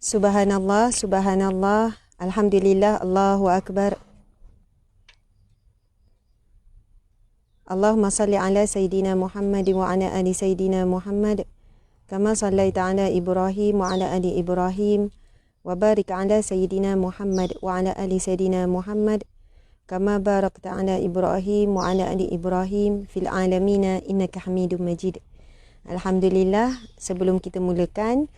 Subhanallah, subhanallah, alhamdulillah, Allahu akbar. Allahumma salli ala Sayyidina Muhammad wa ala ali Sayyidina Muhammad kama sallaita ala Ibrahim wa ala ali Ibrahim wa barik ala Sayyidina Muhammad wa ala ali Sayyidina Muhammad kama barakta ala Ibrahim wa ala ali Ibrahim fil alamina innaka Hamidum Majid. Alhamdulillah, sebelum kita mulakan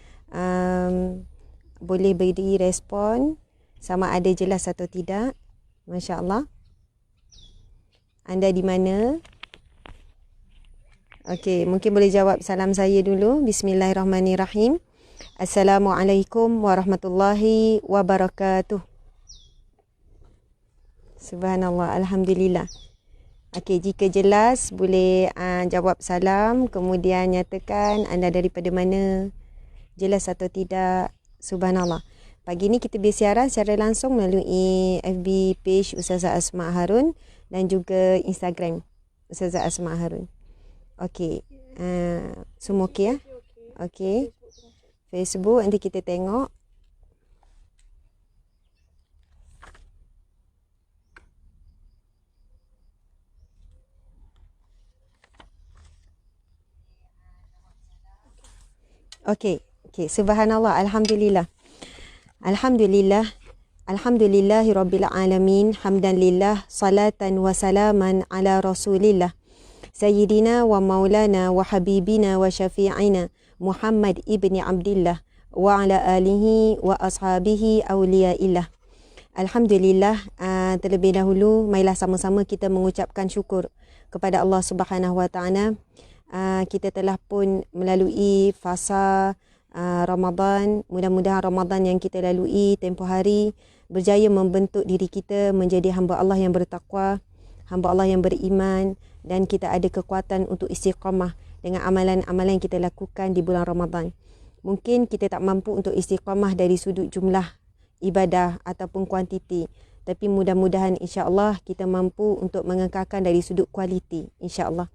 boleh beri respon sama ada jelas atau tidak. Masya Allah. Anda di mana? Okey, mungkin boleh jawab salam saya dulu. Bismillahirrahmanirrahim. Assalamualaikum warahmatullahi wabarakatuh. Subhanallah, alhamdulillah. Okey, jika jelas boleh jawab salam, kemudian nyatakan anda daripada mana, jelas atau tidak. Subhanallah. Pagi ni kita bersiaran secara langsung melalui FB page Ustazah Asma Harun dan juga Instagram Ustazah Asma Harun. Okey, semua okey ya? Okey. Facebook nanti kita tengok. Okey, subhanallah, alhamdulillah. Alhamdulillah. Alhamdulillahi rabbil alamin. Hamdan lillah, salatan wa salaman ala Rasulillah. Sayyidina wa maulana wa habibina wa syafi'ina Muhammad ibni Abdillah wa ala alihi wa ashabihi awliyaillah. Alhamdulillah, terlebih dahulu marilah sama-sama kita mengucapkan syukur kepada Allah Subhanahu wa taala. Kita telah pun melalui fasa Ramadan. Mudah-mudahan Ramadan yang kita lalui tempoh hari berjaya membentuk diri kita menjadi hamba Allah yang bertakwa, hamba Allah yang beriman, dan kita ada kekuatan untuk istiqamah dengan amalan-amalan yang kita lakukan di bulan Ramadan. Mungkin kita tak mampu untuk istiqamah dari sudut jumlah ibadah ataupun kuantiti, tapi mudah-mudahan insya-Allah kita mampu untuk mengekalkan dari sudut kualiti, insya-Allah.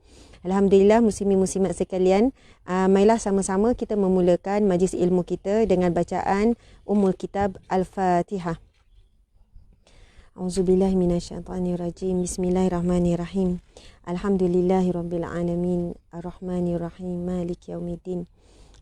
Alhamdulillah, muslimin-muslimat sekalian, marilah sama-sama kita memulakan majlis ilmu kita dengan bacaan Ummul Kitab Al-Fatihah. Auzubillahi minasyaitonirrajim. Bismillahirrahmanirrahim. Alhamdulillahirabbil alamin. Arrahmanirrahim. Maliki yaumiddin.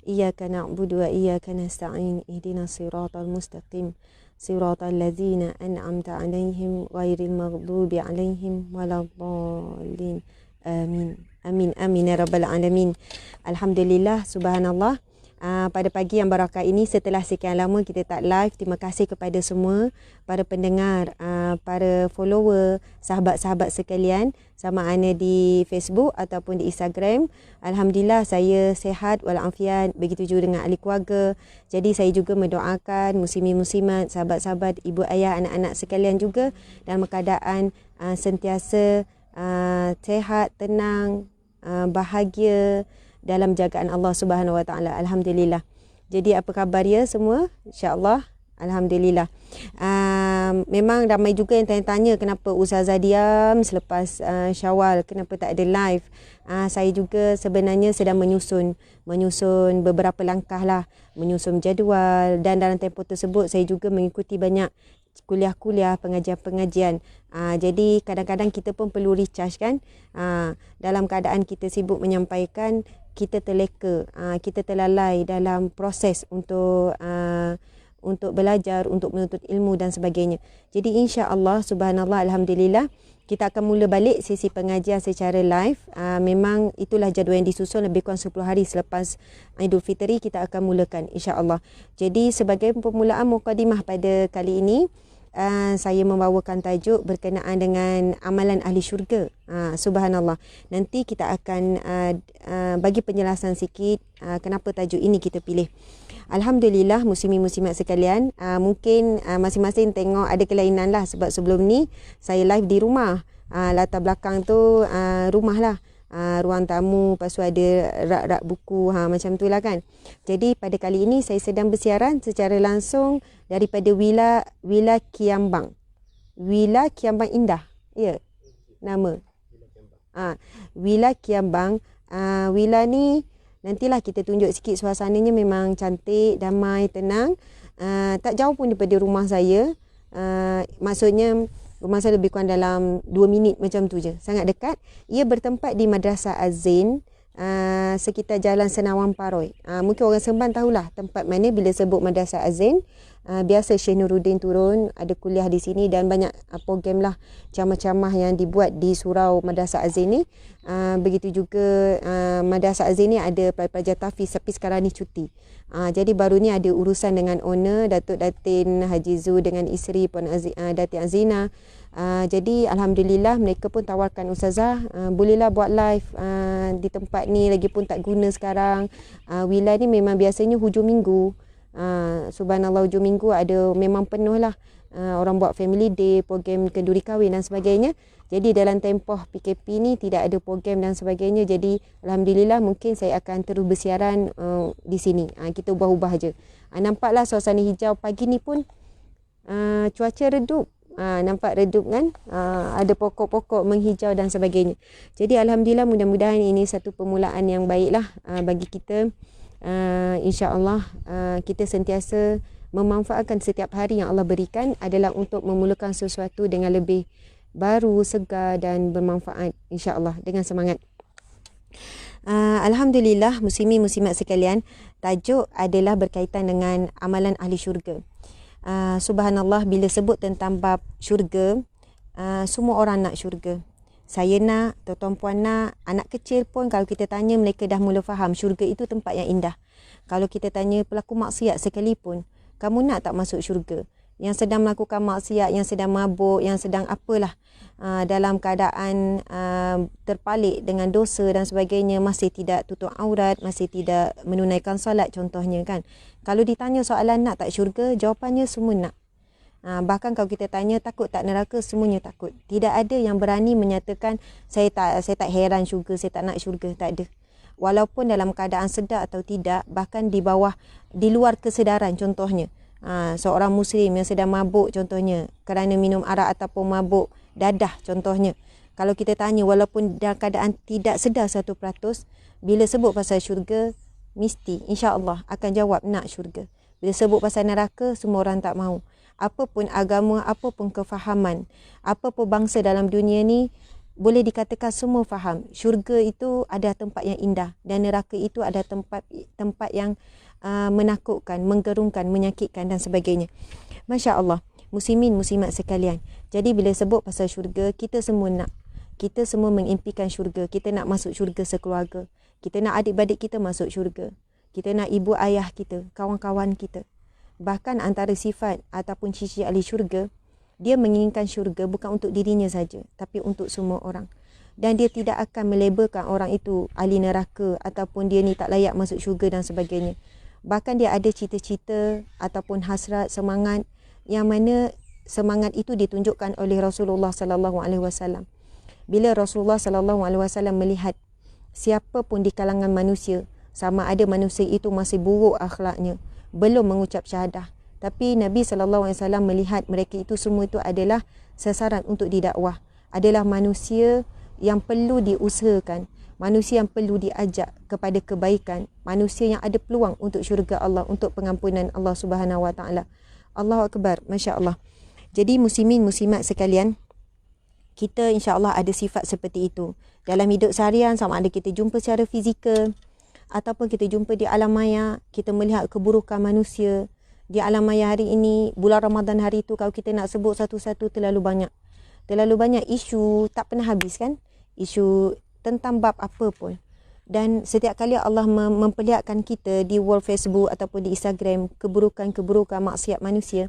Iyyaka na'budu wa iyyaka nasta'in. Ihdinas siratal mustaqim. Siratal ladzina an'amta 'alaihim ghairil maghdubi 'alaihim waladdallin. Amin. Amin amin ya rabbal alamin. Alhamdulillah, subhanallah. Pada pagi yang barakah ini, setelah sekian lama kita tak live, terima kasih kepada semua para pendengar, para follower, sahabat-sahabat sekalian, sama ada di Facebook ataupun di Instagram. Alhamdulillah, saya sihat walafiat, begitu juga dengan ahli keluarga. Jadi saya juga mendoakan muslimin-muslimat, sahabat-sahabat, ibu ayah, anak-anak sekalian juga dalam keadaan sentiasa sihat, tenang, bahagia dalam jagaan Allah Subhanahu Wa Taala. Alhamdulillah. Jadi apa khabar ya semua? Insya-Allah. Alhamdulillah. Memang ramai juga yang tanya-tanya kenapa Ustazah diam selepas Syawal, kenapa tak ada live. Saya juga sebenarnya sedang menyusun beberapa langkah lah, menyusun jadual, dan dalam tempoh tersebut saya juga mengikuti banyak kuliah-kuliah, pengajian-pengajian. Jadi kadang-kadang kita pun perlu recharge kan. Dalam keadaan kita sibuk menyampaikan, kita terleka, kita terlalai dalam proses untuk belajar, untuk menuntut ilmu dan sebagainya. Jadi insya-Allah, subhanallah, alhamdulillah, kita akan mula balik sesi pengajian secara live. Memang itulah jadual yang disusun, lebih kurang 10 hari selepas Aidilfitri kita akan mulakan insya-Allah. Jadi sebagai permulaan mukadimah pada kali ini, saya membawakan tajuk berkenaan dengan amalan ahli syurga. Subhanallah. Nanti kita akan bagi penjelasan sikit kenapa tajuk ini kita pilih. Alhamdulillah, muslimin-muslimat sekalian, mungkin masing-masing tengok ada kelainan lah, sebab sebelum ni saya live di rumah. Latar belakang tu rumah lah. Ruang tamu, lepas tu ada rak-rak buku, macam tu lah kan. Jadi pada kali ini saya sedang bersiaran secara langsung daripada Villa Kiambang. Villa Kiambang Indah. Ya, nama. Villa Kiambang. Villa ni Nantilah kita tunjuk sikit suasananya memang cantik, damai, tenang. Tak jauh pun daripada rumah saya. Maksudnya rumah saya lebih kurang dalam 2 minit macam tu je. Sangat dekat. Ia bertempat di Madrasah Az-Zain, sekitar Jalan Senawang Paroi. Mungkin orang Seremban tahulah tempat mana bila sebut Madrasah Az-Zain. Biasa Syekh Nuruddin turun, ada kuliah di sini dan banyak program lah, ceramah-ceramah yang dibuat di surau Madrasah Az-Zain ni. Begitu juga Madrasah Az-Zain ni ada pelajar tahfiz tapi sekarang ni cuti. Jadi baru ni ada urusan dengan owner Datuk Datin Haji Zu dengan isteri Puan Datin Azina. Jadi alhamdulillah mereka pun tawarkan ustazah, bolehlah buat live di tempat ni, lagipun tak guna sekarang. Wilayah ni memang biasanya hujung minggu, subhanallah hujung minggu ada memang penuh lah. Orang buat family day, program kenduri kahwin dan sebagainya. Jadi dalam tempoh PKP ni tidak ada program dan sebagainya. Jadi alhamdulillah mungkin saya akan terus bersiaran di sini. Kita ubah-ubah je. Nampaklah suasana hijau pagi ni pun cuaca redup. Nampak redup kan, ada pokok-pokok menghijau dan sebagainya. Jadi alhamdulillah, mudah-mudahan ini satu permulaan yang baiklah bagi kita. InsyaAllah kita sentiasa memanfaatkan setiap hari yang Allah berikan adalah untuk memulakan sesuatu dengan lebih baru, segar dan bermanfaat, insyaAllah, dengan semangat. Alhamdulillah, muslimin muslimat sekalian, tajuk adalah berkaitan dengan amalan ahli syurga. Subhanallah, bila sebut tentang bab syurga, semua orang nak syurga. Saya nak, tuan-tuan puan nak, anak kecil pun kalau kita tanya mereka dah mula faham syurga itu tempat yang indah. Kalau kita tanya pelaku maksiat sekalipun, kamu nak tak masuk syurga? Yang sedang melakukan maksiat, yang sedang mabuk, yang sedang apalah, dalam keadaan terpalik dengan dosa dan sebagainya, masih tidak tutup aurat, masih tidak menunaikan solat contohnya kan. Kalau ditanya soalan nak tak syurga, jawapannya semua nak. Bahkan kalau kita tanya takut tak neraka, semuanya takut. Tidak ada yang berani menyatakan saya tak heran syurga, saya tak nak syurga, tak ada. Walaupun dalam keadaan sedar atau tidak, bahkan di bawah, di luar kesedaran contohnya. Seorang muslim yang sedang mabuk contohnya kerana minum arak ataupun mabuk dadah contohnya, kalau kita tanya walaupun dalam keadaan tidak sedar 1%, bila sebut pasal syurga mesti insya-Allah akan jawab nak syurga. Bila sebut pasal neraka, semua orang tak mahu. Apapun agama, apapun kefahaman, apapun bangsa dalam dunia ni, boleh dikatakan semua faham syurga itu ada tempat yang indah dan neraka itu ada tempat yang menakutkan, menggerungkan, menyakitkan dan sebagainya. Masya Allah, muslimin muslimat sekalian. Jadi bila sebut pasal syurga, kita semua nak. Kita semua mengimpikan syurga. Kita nak masuk syurga sekeluarga. Kita nak adik-beradik kita masuk syurga. Kita nak ibu ayah kita, kawan-kawan kita. Bahkan antara sifat ataupun ciri ahli syurga, dia menginginkan syurga bukan untuk dirinya saja, tapi untuk semua orang. Dan dia tidak akan melabelkan orang itu ahli neraka ataupun dia ni tak layak masuk syurga dan sebagainya. Bahkan dia ada cita-cita ataupun hasrat, semangat yang mana semangat itu ditunjukkan oleh Rasulullah sallallahu alaihi wasallam. Bila Rasulullah sallallahu alaihi wasallam melihat siapa pun di kalangan manusia, sama ada manusia itu masih buruk akhlaknya, belum mengucap syahadah, tapi Nabi sallallahu alaihi wasallam melihat mereka itu semua itu adalah sasaran untuk didakwah, adalah manusia yang perlu diusahakan, manusia yang perlu diajak kepada kebaikan, manusia yang ada peluang untuk syurga Allah, untuk pengampunan Allah Subhanahu wa taala. Allahu akbar, masya-Allah. Jadi muslimin muslimat sekalian, kita insya-Allah ada sifat seperti itu dalam hidup seharian, sama ada kita jumpa secara fizikal ataupun kita jumpa di alam maya, kita melihat keburukan manusia di alam maya hari ini. Bulan Ramadan hari itu kalau kita nak sebut satu-satu terlalu banyak isu, tak pernah habis kan, isu tentang bab apa pun. Dan setiap kali Allah memperlihatkan kita di wall Facebook ataupun di Instagram keburukan-keburukan maksiat manusia,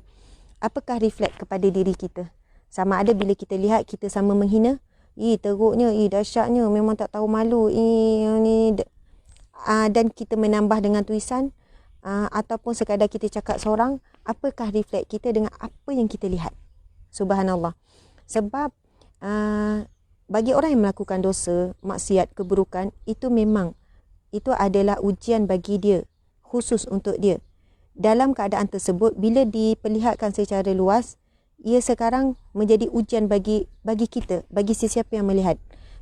apakah reflect kepada diri kita? Sama ada bila kita lihat kita sama menghina, teruknya, dahsyatnya, memang tak tahu malu, dan kita menambah dengan tulisan, ataupun sekadar kita cakap seorang, apakah reflect kita dengan apa yang kita lihat? Subhanallah. Sebab bagi orang yang melakukan dosa, maksiat, keburukan, itu memang itu adalah ujian bagi dia, khusus untuk dia. Dalam keadaan tersebut, bila diperlihatkan secara luas, ia sekarang menjadi ujian bagi kita, bagi sesiapa yang melihat.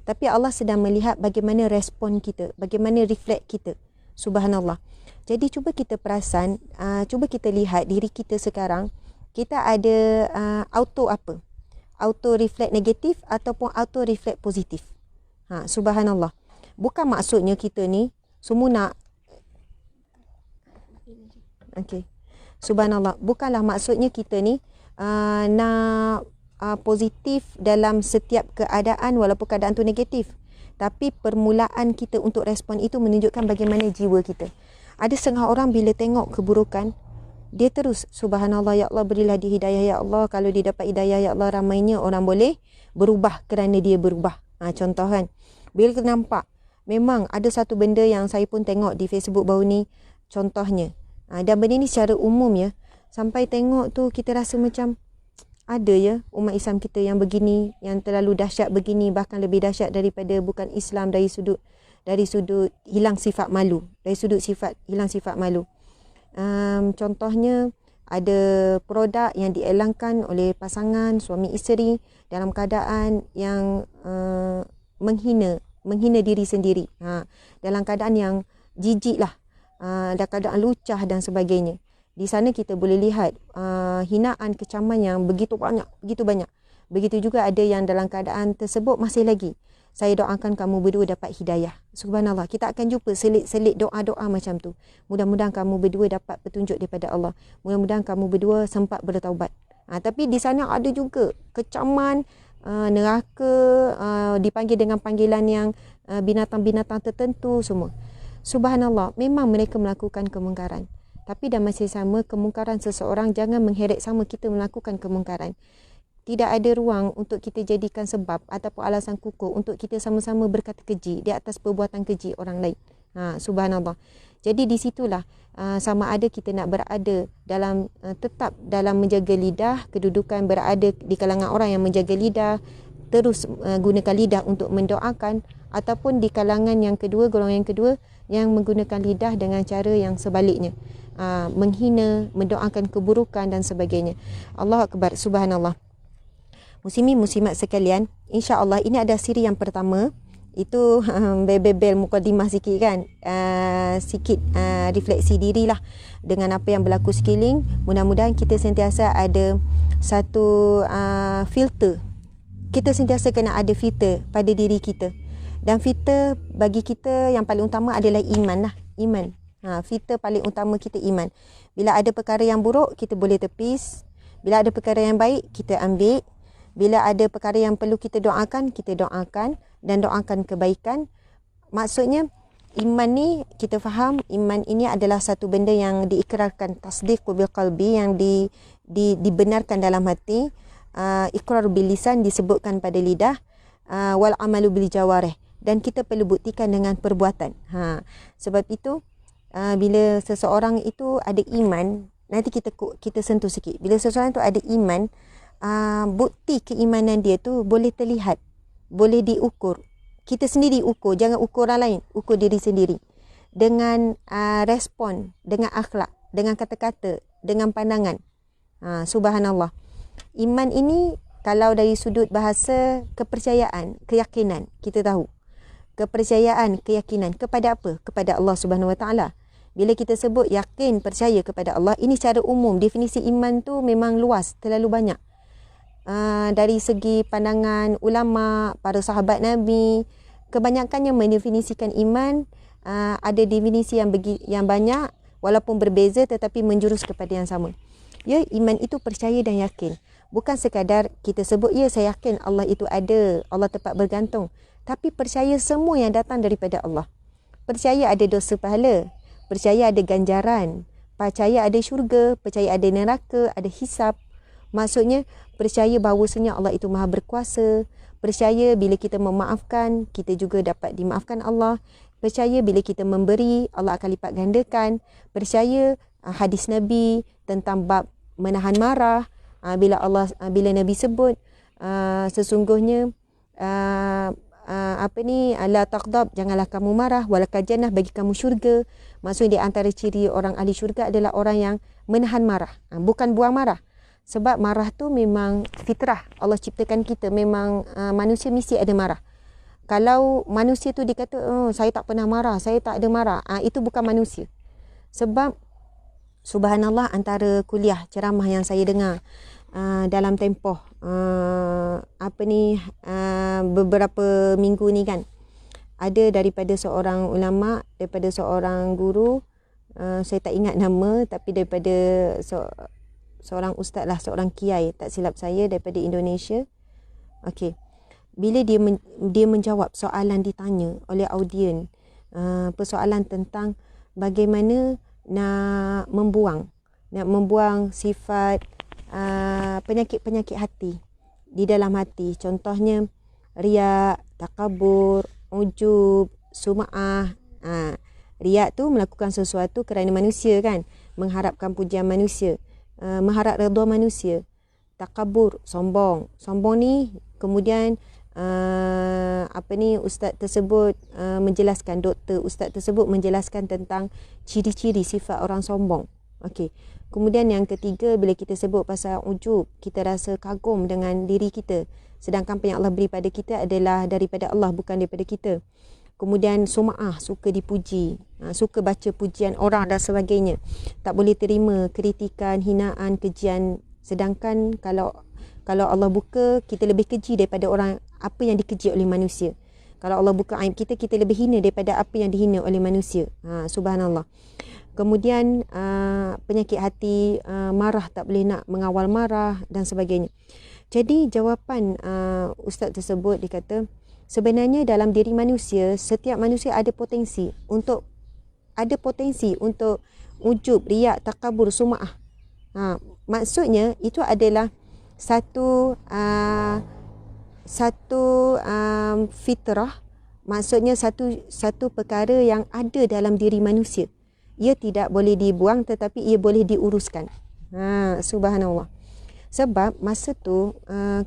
Tapi Allah sedang melihat bagaimana respon kita, bagaimana reflect kita. Subhanallah. Jadi cuba kita perasan, cuba kita lihat diri kita sekarang, kita ada auto apa? Auto reflect negatif ataupun auto reflect positif. Subhanallah. Bukan maksudnya kita ni semua nak Subhanallah. Bukanlah maksudnya kita ni nak positif dalam setiap keadaan walaupun keadaan tu negatif. Tapi permulaan kita untuk respon itu menunjukkan bagaimana jiwa kita. Ada setengah orang bila tengok keburukan, dia terus subhanallah, ya Allah berilah dia hidayah, ya Allah kalau dia dapat hidayah, ya Allah ramainya orang boleh berubah kerana dia berubah. Contoh kan, bila kita nampak memang ada satu benda yang saya pun tengok di Facebook baru ni, contohnya dan benda ni secara umum ya, sampai tengok tu kita rasa macam ada ya umat Islam kita yang begini, yang terlalu dahsyat begini, bahkan lebih dahsyat daripada bukan Islam dari sudut hilang sifat malu, dari sudut hilang sifat malu. Contohnya ada produk yang dielankan oleh pasangan suami isteri dalam keadaan yang menghina diri sendiri, dalam keadaan yang jijik lah, dalam keadaan lucah dan sebagainya. Di sana kita boleh lihat hinaan, kecaman yang begitu banyak. Begitu juga ada yang dalam keadaan tersebut masih lagi, saya doakan kamu berdua dapat hidayah. Subhanallah, kita akan jumpa selit-selit doa-doa macam tu. Mudah-mudahan kamu berdua dapat petunjuk daripada Allah. Mudah-mudahan kamu berdua sempat bertaubat. Tapi di sana ada juga kecaman, neraka, dipanggil dengan panggilan yang binatang-binatang tertentu semua. Subhanallah, memang mereka melakukan kemungkaran. Tapi dalam masa sama, kemungkaran seseorang jangan mengheret sama kita melakukan kemungkaran. Tidak ada ruang untuk kita jadikan sebab ataupun alasan kukuh untuk kita sama-sama berkata keji di atas perbuatan keji orang lain. Subhanallah. Jadi di situlah sama ada kita nak berada dalam tetap dalam menjaga lidah, kedudukan berada di kalangan orang yang menjaga lidah, terus gunakan lidah untuk mendoakan, ataupun di kalangan yang kedua, golongan yang kedua yang menggunakan lidah dengan cara yang sebaliknya, menghina, mendoakan keburukan dan sebagainya. Allahu Akbar, subhanallah. Muslimin muslimat sekalian, insya-Allah ini ada siri yang pertama. Itu bebel mukadimah sikit kan, sikit refleksi dirilah dengan apa yang berlaku sekeliling. Mudah-mudahan kita sentiasa ada satu filter. Kita sentiasa kena ada filter pada diri kita. Dan filter bagi kita yang paling utama adalah iman lah. Iman. Filter paling utama kita iman. Bila ada perkara yang buruk, kita boleh tepis. Bila ada perkara yang baik, kita ambil. Bila ada perkara yang perlu kita doakan, kita doakan dan doakan kebaikan. Maksudnya iman ni kita faham, iman ini adalah satu benda yang diikrarkan, tasdiq bil qalbi, yang dibenarkan dalam hati, iqrar bil lisan disebutkan pada lidah, wal amalu bil jawarih, dan kita perlu buktikan dengan perbuatan. Sebab itu bila seseorang itu ada iman, nanti kita sentuh sikit. Bila seseorang itu ada iman, bukti keimanan dia tu boleh terlihat, boleh diukur. Kita sendiri ukur, jangan ukur orang lain, ukur diri sendiri. Dengan respon, dengan akhlak, dengan kata-kata, dengan pandangan. Subhanallah. Iman ini kalau dari sudut bahasa kepercayaan, keyakinan, kita tahu. Kepercayaan, keyakinan kepada apa? Kepada Allah Subhanahu Wa Taala. Bila kita sebut yakin, percaya kepada Allah, ini secara umum. Definisi iman tu memang luas, terlalu banyak. Dari segi pandangan ulama, para sahabat Nabi, kebanyakannya mendefinisikan iman, ada definisi yang banyak, walaupun berbeza tetapi menjurus kepada yang sama. Ya, iman itu percaya dan yakin. Bukan sekadar kita sebut, ya saya yakin Allah itu ada, Allah tempat bergantung. Tapi percaya semua yang datang daripada Allah. Percaya ada dosa pahala, percaya ada ganjaran, percaya ada syurga, percaya ada neraka, ada hisab. Maksudnya percaya bahawasanya Allah itu maha berkuasa. Percaya bila kita memaafkan, kita juga dapat dimaafkan Allah. Percaya bila kita memberi, Allah akan lipat gandakan. Percaya hadis Nabi tentang bab menahan marah. Bila Nabi sebut sesungguhnya la taghdab, janganlah kamu marah, walakal jannah, bagi kamu syurga. Maksudnya di antara ciri orang ahli syurga adalah orang yang menahan marah, bukan buang marah. Sebab marah tu memang fitrah, Allah ciptakan kita, memang manusia mesti ada marah. Kalau manusia tu dikata, saya tak pernah marah, saya tak ada marah, itu bukan manusia. Sebab subhanallah, antara kuliah ceramah yang saya dengar dalam tempoh beberapa minggu ni kan, ada daripada seorang ulama, daripada seorang guru, saya tak ingat nama, tapi daripada seorang ustaz lah, seorang kiai, tak silap saya, daripada Indonesia. Okey. Bila dia menjawab soalan ditanya oleh audien, persoalan tentang bagaimana nak membuang sifat penyakit-penyakit hati di dalam hati. Contohnya riak, takabur, ujub, sum'ah. Riak tu melakukan sesuatu kerana manusia kan, mengharapkan pujian manusia, mengharap redha manusia. Takabur, sombong. Sombong ni kemudian ustaz tersebut menjelaskan, doktor ustaz tersebut menjelaskan tentang ciri-ciri sifat orang sombong. Okey. Kemudian yang ketiga, bila kita sebut pasal ujub, kita rasa kagum dengan diri kita, sedangkan apa yang Allah beri pada kita adalah daripada Allah, bukan daripada kita. Kemudian sum'ah, suka dipuji, suka baca pujian orang dan sebagainya. Tak boleh terima kritikan, hinaan, kejian. Sedangkan kalau Allah buka, kita lebih keji daripada orang, apa yang dikeji oleh manusia. Kalau Allah buka aib kita, kita lebih hina daripada apa yang dihina oleh manusia. Subhanallah. Kemudian penyakit hati, marah, tak boleh nak mengawal marah dan sebagainya. Jadi jawapan ustaz tersebut, dia kata, sebenarnya dalam diri manusia, setiap manusia ada potensi untuk ujub, riak, takabur, sum'ah. Maksudnya itu adalah satu fitrah, maksudnya satu perkara yang ada dalam diri manusia. Ia tidak boleh dibuang, tetapi ia boleh diuruskan. Subhanallah. Sebab masa tu,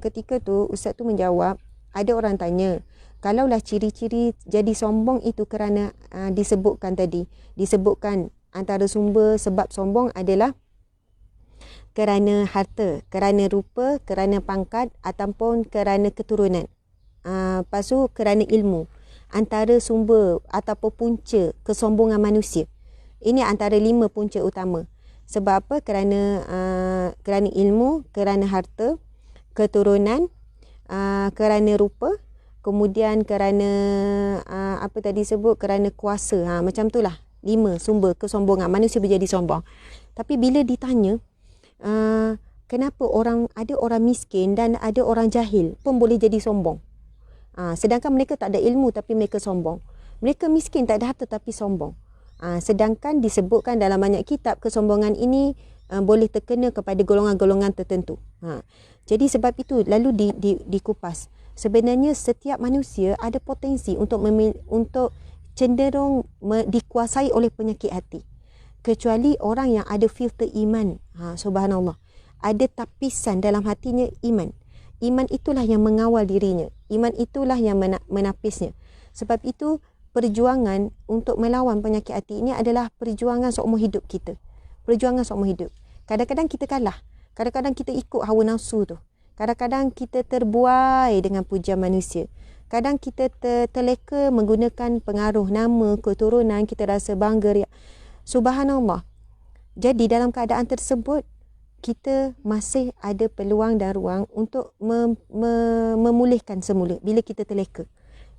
ketika tu ustaz tu menjawab, ada orang tanya, kalaulah ciri-ciri jadi sombong itu kerana disebutkan antara sumber sebab sombong adalah kerana harta, kerana rupa, kerana pangkat ataupun kerana keturunan. Lepas tu kerana ilmu. Antara sumber ataupun punca kesombongan manusia. Ini antara 5 punca utama. Sebab apa? Kerana ilmu, kerana harta, keturunan, kerana rupa, kemudian kerana kerana kuasa. Macam itulah 5 sumber kesombongan manusia menjadi sombong. Tapi bila ditanya, kenapa ada orang miskin dan ada orang jahil pun boleh jadi sombong? Sedangkan mereka tak ada ilmu tapi mereka sombong. Mereka miskin, tak ada harta tapi sombong. Sedangkan disebutkan dalam banyak kitab, kesombongan ini boleh terkena kepada golongan-golongan tertentu. Jadi sebab itu lalu dikupas. Sebenarnya setiap manusia ada potensi untuk cenderung dikuasai oleh penyakit hati. Kecuali orang yang ada filter iman. Subhanallah. Ada tapisan dalam hatinya iman. Iman itulah yang mengawal dirinya. Iman itulah yang menapisnya. Sebab itu perjuangan untuk melawan penyakit hati ini adalah perjuangan seumur hidup kita. Perjuangan seumur hidup. Kadang-kadang kita kalah. Kadang-kadang kita ikut hawa nafsu tu. Kadang-kadang kita terbuai dengan pujian manusia. Kadang kita terleka menggunakan pengaruh nama, keturunan, kita rasa bangga. Subhanallah. Jadi dalam keadaan tersebut, kita masih ada peluang dan ruang untuk memulihkan semula bila kita terleka.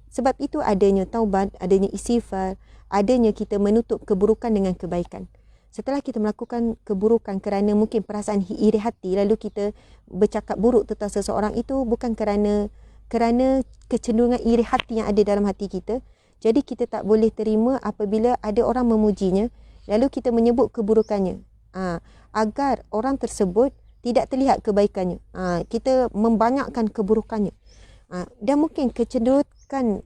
Sebab itu adanya taubat, adanya istighfar, adanya kita menutup keburukan dengan kebaikan. Setelah kita melakukan keburukan kerana mungkin perasaan iri hati, lalu kita bercakap buruk tentang seseorang, itu bukan kerana kecenderungan iri hati yang ada dalam hati kita. Jadi kita tak boleh terima apabila ada orang memujinya, lalu kita menyebut keburukannya. Agar orang tersebut tidak terlihat kebaikannya. Kita membanyakkan keburukannya. Dan mungkin kecenderungan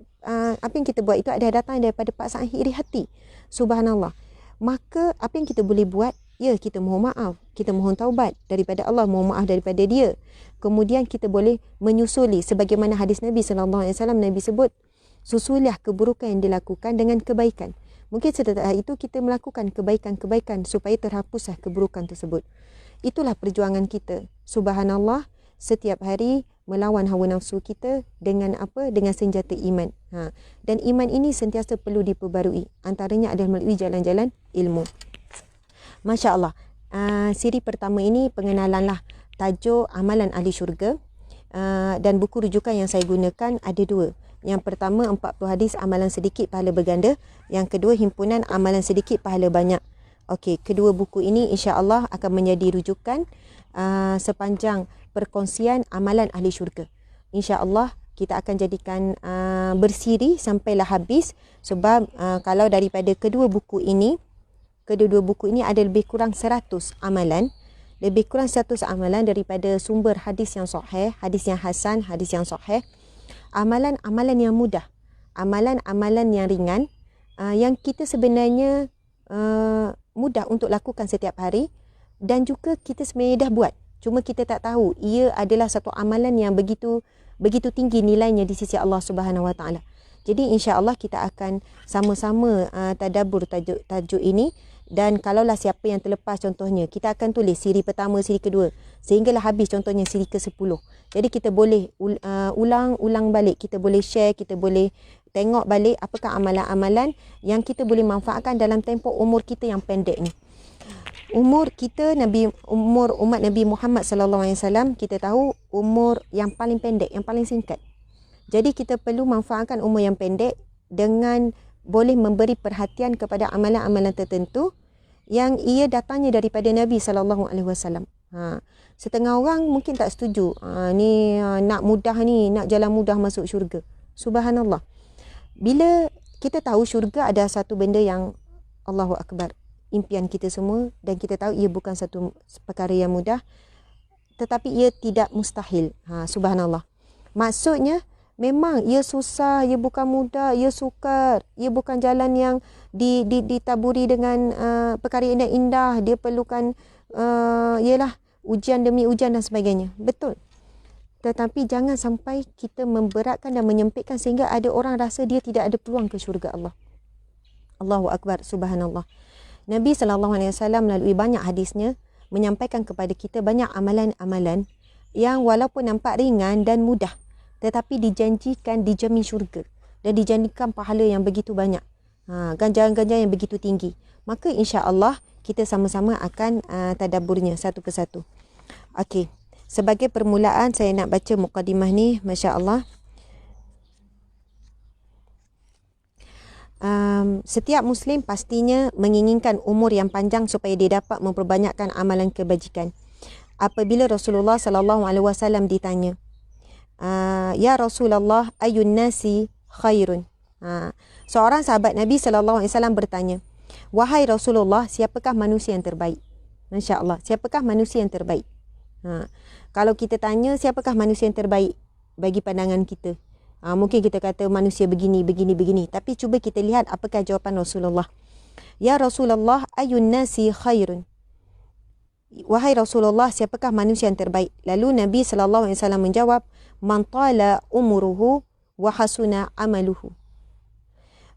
apa yang kita buat itu ada datang daripada paksaan iri hati. Subhanallah. Maka apa yang kita boleh buat, ya kita mohon maaf, kita mohon taubat daripada Allah, mohon maaf daripada dia. Kemudian kita boleh menyusuli sebagaimana hadis Nabi sallallahu alaihi wasallam, Nabi sebut, susulilah keburukan yang dilakukan dengan kebaikan. Mungkin setelah itu kita melakukan kebaikan-kebaikan supaya terhapuslah keburukan tersebut. Itulah perjuangan kita. Subhanallah. setiap hari melawan hawa nafsu kita dengan apa? Dengan senjata iman. Dan iman ini sentiasa perlu diperbarui. Antaranya adalah melalui jalan-jalan ilmu. Masya Allah. Siri pertama ini pengenalan lah. Tajuk Amalan Ahli Syurga. Dan buku rujukan yang saya gunakan ada 2. Yang pertama 40 hadis amalan sedikit pahala berganda. Yang kedua himpunan amalan sedikit pahala banyak. Okey, kedua buku ini insya-Allah akan menjadi rujukan sepanjang perkongsian amalan ahli syurga. InsyaAllah kita akan jadikan bersiri sampailah habis sebab kalau daripada kedua buku ini ada lebih kurang 100 amalan, lebih kurang 100 amalan daripada sumber hadis yang sahih, hadis yang hasan, hadis yang sahih, amalan-amalan yang mudah, amalan-amalan yang ringan yang kita sebenarnya mudah untuk lakukan setiap hari dan juga kita sebenarnya dah buat. Cuma kita tak tahu ia adalah satu amalan yang begitu tinggi nilainya di sisi Allah Subhanahu Wa Taala. Jadi insya-Allah kita akan sama-sama tadabbur tajuk ini dan kalaulah siapa yang terlepas contohnya kita akan tulis siri pertama, siri kedua sehinggalah habis contohnya siri ke-10. Jadi kita boleh ulang balik, kita boleh share, kita boleh tengok balik apakah amalan-amalan yang kita boleh manfaatkan dalam tempoh umur kita yang pendek ni. Umur umat Nabi Muhammad sallallahu alaihi wasallam kita tahu umur yang paling pendek, yang paling singkat. Jadi kita perlu manfaatkan umur yang pendek dengan boleh memberi perhatian kepada amalan-amalan tertentu yang ia datangnya daripada Nabi sallallahu alaihi wasallam. Setengah orang mungkin tak setuju. Nak mudah ni, nak jalan mudah masuk syurga. Subhanallah. Bila kita tahu syurga ada satu benda yang Allahu Akbar, impian kita semua dan kita tahu ia bukan satu perkara yang mudah tetapi ia tidak mustahil. Subhanallah. Maksudnya memang ia susah, ia bukan mudah, ia sukar, ia bukan jalan yang ditaburi dengan perkara yang indah, dia perlukan ialah ujian demi ujian dan sebagainya. Betul. Tetapi jangan sampai kita memberatkan dan menyempitkan sehingga ada orang rasa dia tidak ada peluang ke syurga Allah. Allahu Akbar, subhanallah. Nabi SAW melalui banyak hadisnya menyampaikan kepada kita banyak amalan-amalan yang walaupun nampak ringan dan mudah tetapi dijanjikan dijamin syurga dan dijanjikan pahala yang begitu banyak, ganjaran-ganjaran yang begitu tinggi. Maka insya-Allah kita sama-sama akan tadabburnya satu persatu. Okey, sebagai permulaan saya nak baca mukadimah ni, masya-Allah. Setiap Muslim pastinya menginginkan umur yang panjang supaya dia dapat memperbanyakkan amalan kebajikan. Apabila Rasulullah SAW ditanya, Ya Rasulullah, ayun nasi khairun? Seorang sahabat Nabi SAW bertanya, wahai Rasulullah, siapakah manusia yang terbaik? Masya Allah, siapakah manusia yang terbaik? Kalau kita tanya siapakah manusia yang terbaik bagi pandangan kita, mungkin kita kata manusia begini. Tapi cuba kita lihat apakah jawapan Rasulullah. Ya Rasulullah, ayun nasi khairun? Wahai Rasulullah, siapakah manusia yang terbaik? Lalu Nabi SAW menjawab, man tala umuruhu wa hasuna amaluhu.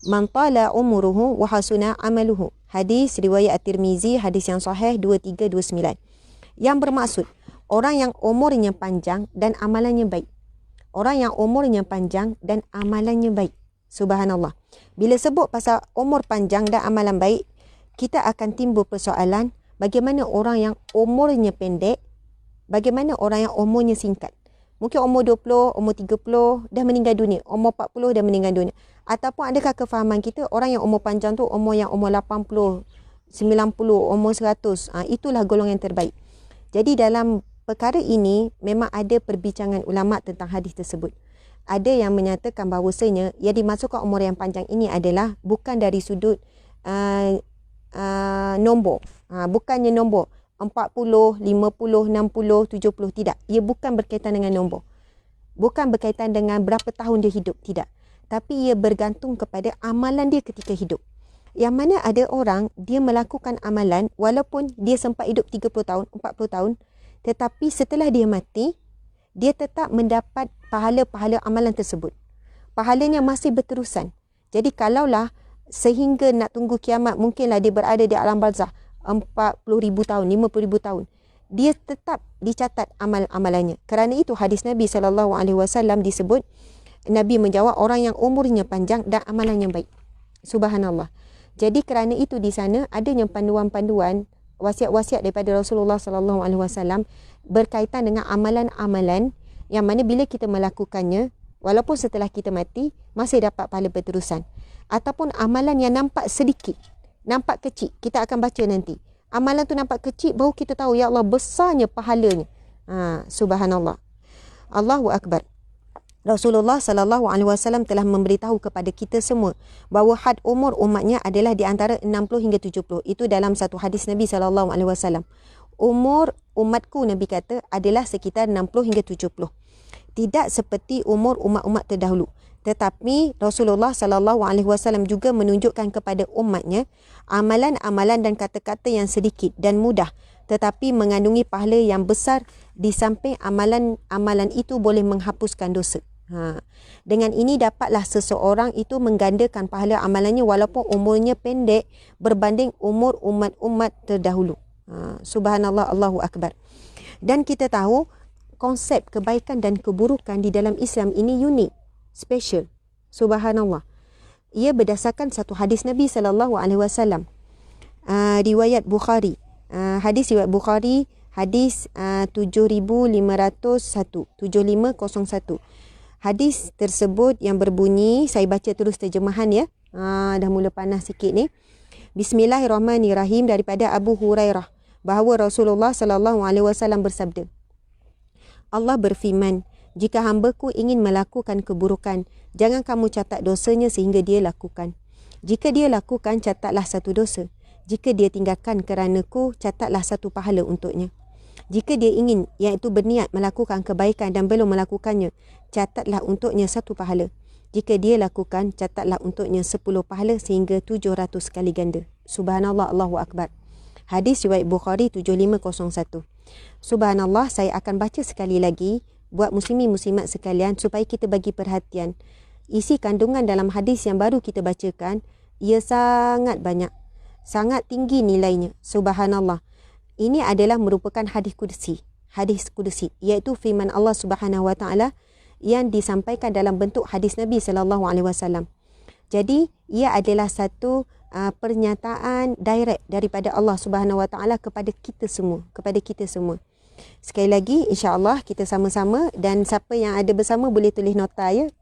Man tala umuruhu wa hasuna amaluhu. Hadis riwayat At-Tirmizi, hadis yang sahih 2329. Yang bermaksud orang yang umurnya panjang dan amalannya baik. Orang yang umurnya panjang dan amalannya baik. Subhanallah. Bila sebut pasal umur panjang dan amalan baik, kita akan timbul persoalan, bagaimana orang yang umurnya pendek, bagaimana orang yang umurnya singkat. Mungkin umur 20, umur 30 dah meninggal dunia, umur 40 dah meninggal dunia. Ataupun adakah kefahaman kita orang yang umur panjang tu umur 80, 90, umur 100, itulah golongan yang terbaik. Jadi dalam perkara ini memang ada perbincangan ulama tentang hadis tersebut. Ada yang menyatakan bahawasanya yang dimasukkan umur yang panjang ini adalah bukan dari sudut nombor. Bukannya nombor 40, 50, 60, 70, tidak. Ia bukan berkaitan dengan nombor. Bukan berkaitan dengan berapa tahun dia hidup, tidak. Tapi ia bergantung kepada amalan dia ketika hidup. Yang mana ada orang dia melakukan amalan walaupun dia sempat hidup 30 tahun, 40 tahun, tetapi setelah dia mati, dia tetap mendapat pahala-pahala amalan tersebut. Pahalanya masih berterusan. Jadi kalaulah sehingga nak tunggu kiamat, mungkinlah dia berada di alam barzah 40,000 tahun, 50,000 tahun. Dia tetap dicatat amal-amalannya. Kerana itu hadis Nabi SAW disebut, Nabi menjawab, orang yang umurnya panjang dan amalan yang baik. Subhanallah. Jadi kerana itu di sana adanya panduan-panduan, wasiat-wasiat daripada Rasulullah SAW berkaitan dengan amalan-amalan yang mana bila kita melakukannya, walaupun setelah kita mati, masih dapat pahala berterusan. Ataupun amalan yang nampak sedikit, nampak kecil, kita akan baca nanti. Amalan tu nampak kecil, baru kita tahu, ya Allah, besarnya pahalanya. Subhanallah. Allahu Akbar. Rasulullah SAW telah memberitahu kepada kita semua bahawa had umur umatnya adalah di antara 60 hingga 70. Itu dalam satu hadis Nabi SAW. Umur umatku, Nabi kata, adalah sekitar 60 hingga 70. Tidak seperti umur umat-umat terdahulu. Tetapi Rasulullah SAW juga menunjukkan kepada umatnya amalan-amalan dan kata-kata yang sedikit dan mudah, tetapi mengandungi pahala yang besar, di samping amalan-amalan itu boleh menghapuskan dosa. Dengan ini dapatlah seseorang itu menggandakan pahala amalannya walaupun umurnya pendek berbanding umur umat-umat terdahulu. Subhanallah, Allahu Akbar. Dan kita tahu konsep kebaikan dan keburukan di dalam Islam ini unik, special. Subhanallah. Ia berdasarkan satu hadis Nabi SAW. Riwayat Bukhari. Hadis riwayat Bukhari, hadis 7501. Hadis tersebut yang berbunyi, saya baca terus terjemahan ya. Dah mula panas sikit ni. Bismillahirrahmanirrahim, daripada Abu Hurairah bahawa Rasulullah SAW bersabda, Allah berfirman, jika hamba-Ku ingin melakukan keburukan, jangan kamu catat dosanya sehingga dia lakukan. Jika dia lakukan, catatlah satu dosa. Jika dia tinggalkan kerana-Ku, catatlah satu pahala untuknya. Jika dia ingin, iaitu berniat melakukan kebaikan dan belum melakukannya, catatlah untuknya satu pahala. Jika dia lakukan, catatlah untuknya 10 pahala sehingga 700 kali ganda. Subhanallah, Allahu Akbar. Hadis riwayat Bukhari 7501. Subhanallah, saya akan baca sekali lagi buat muslimin-muslimat sekalian supaya kita bagi perhatian. Isi kandungan dalam hadis yang baru kita bacakan, ia sangat banyak, sangat tinggi nilainya. Subhanallah. Ini adalah merupakan hadis kudusi. Hadis kudusi, iaitu firman Allah Subhanahu Wa Taala yang disampaikan dalam bentuk hadis Nabi SAW. Jadi, ia adalah satu pernyataan direct daripada Allah Subhanahu Wa Taala kepada kita semua, Sekali lagi, insya-Allah kita sama-sama, dan siapa yang ada bersama boleh tulis nota ya.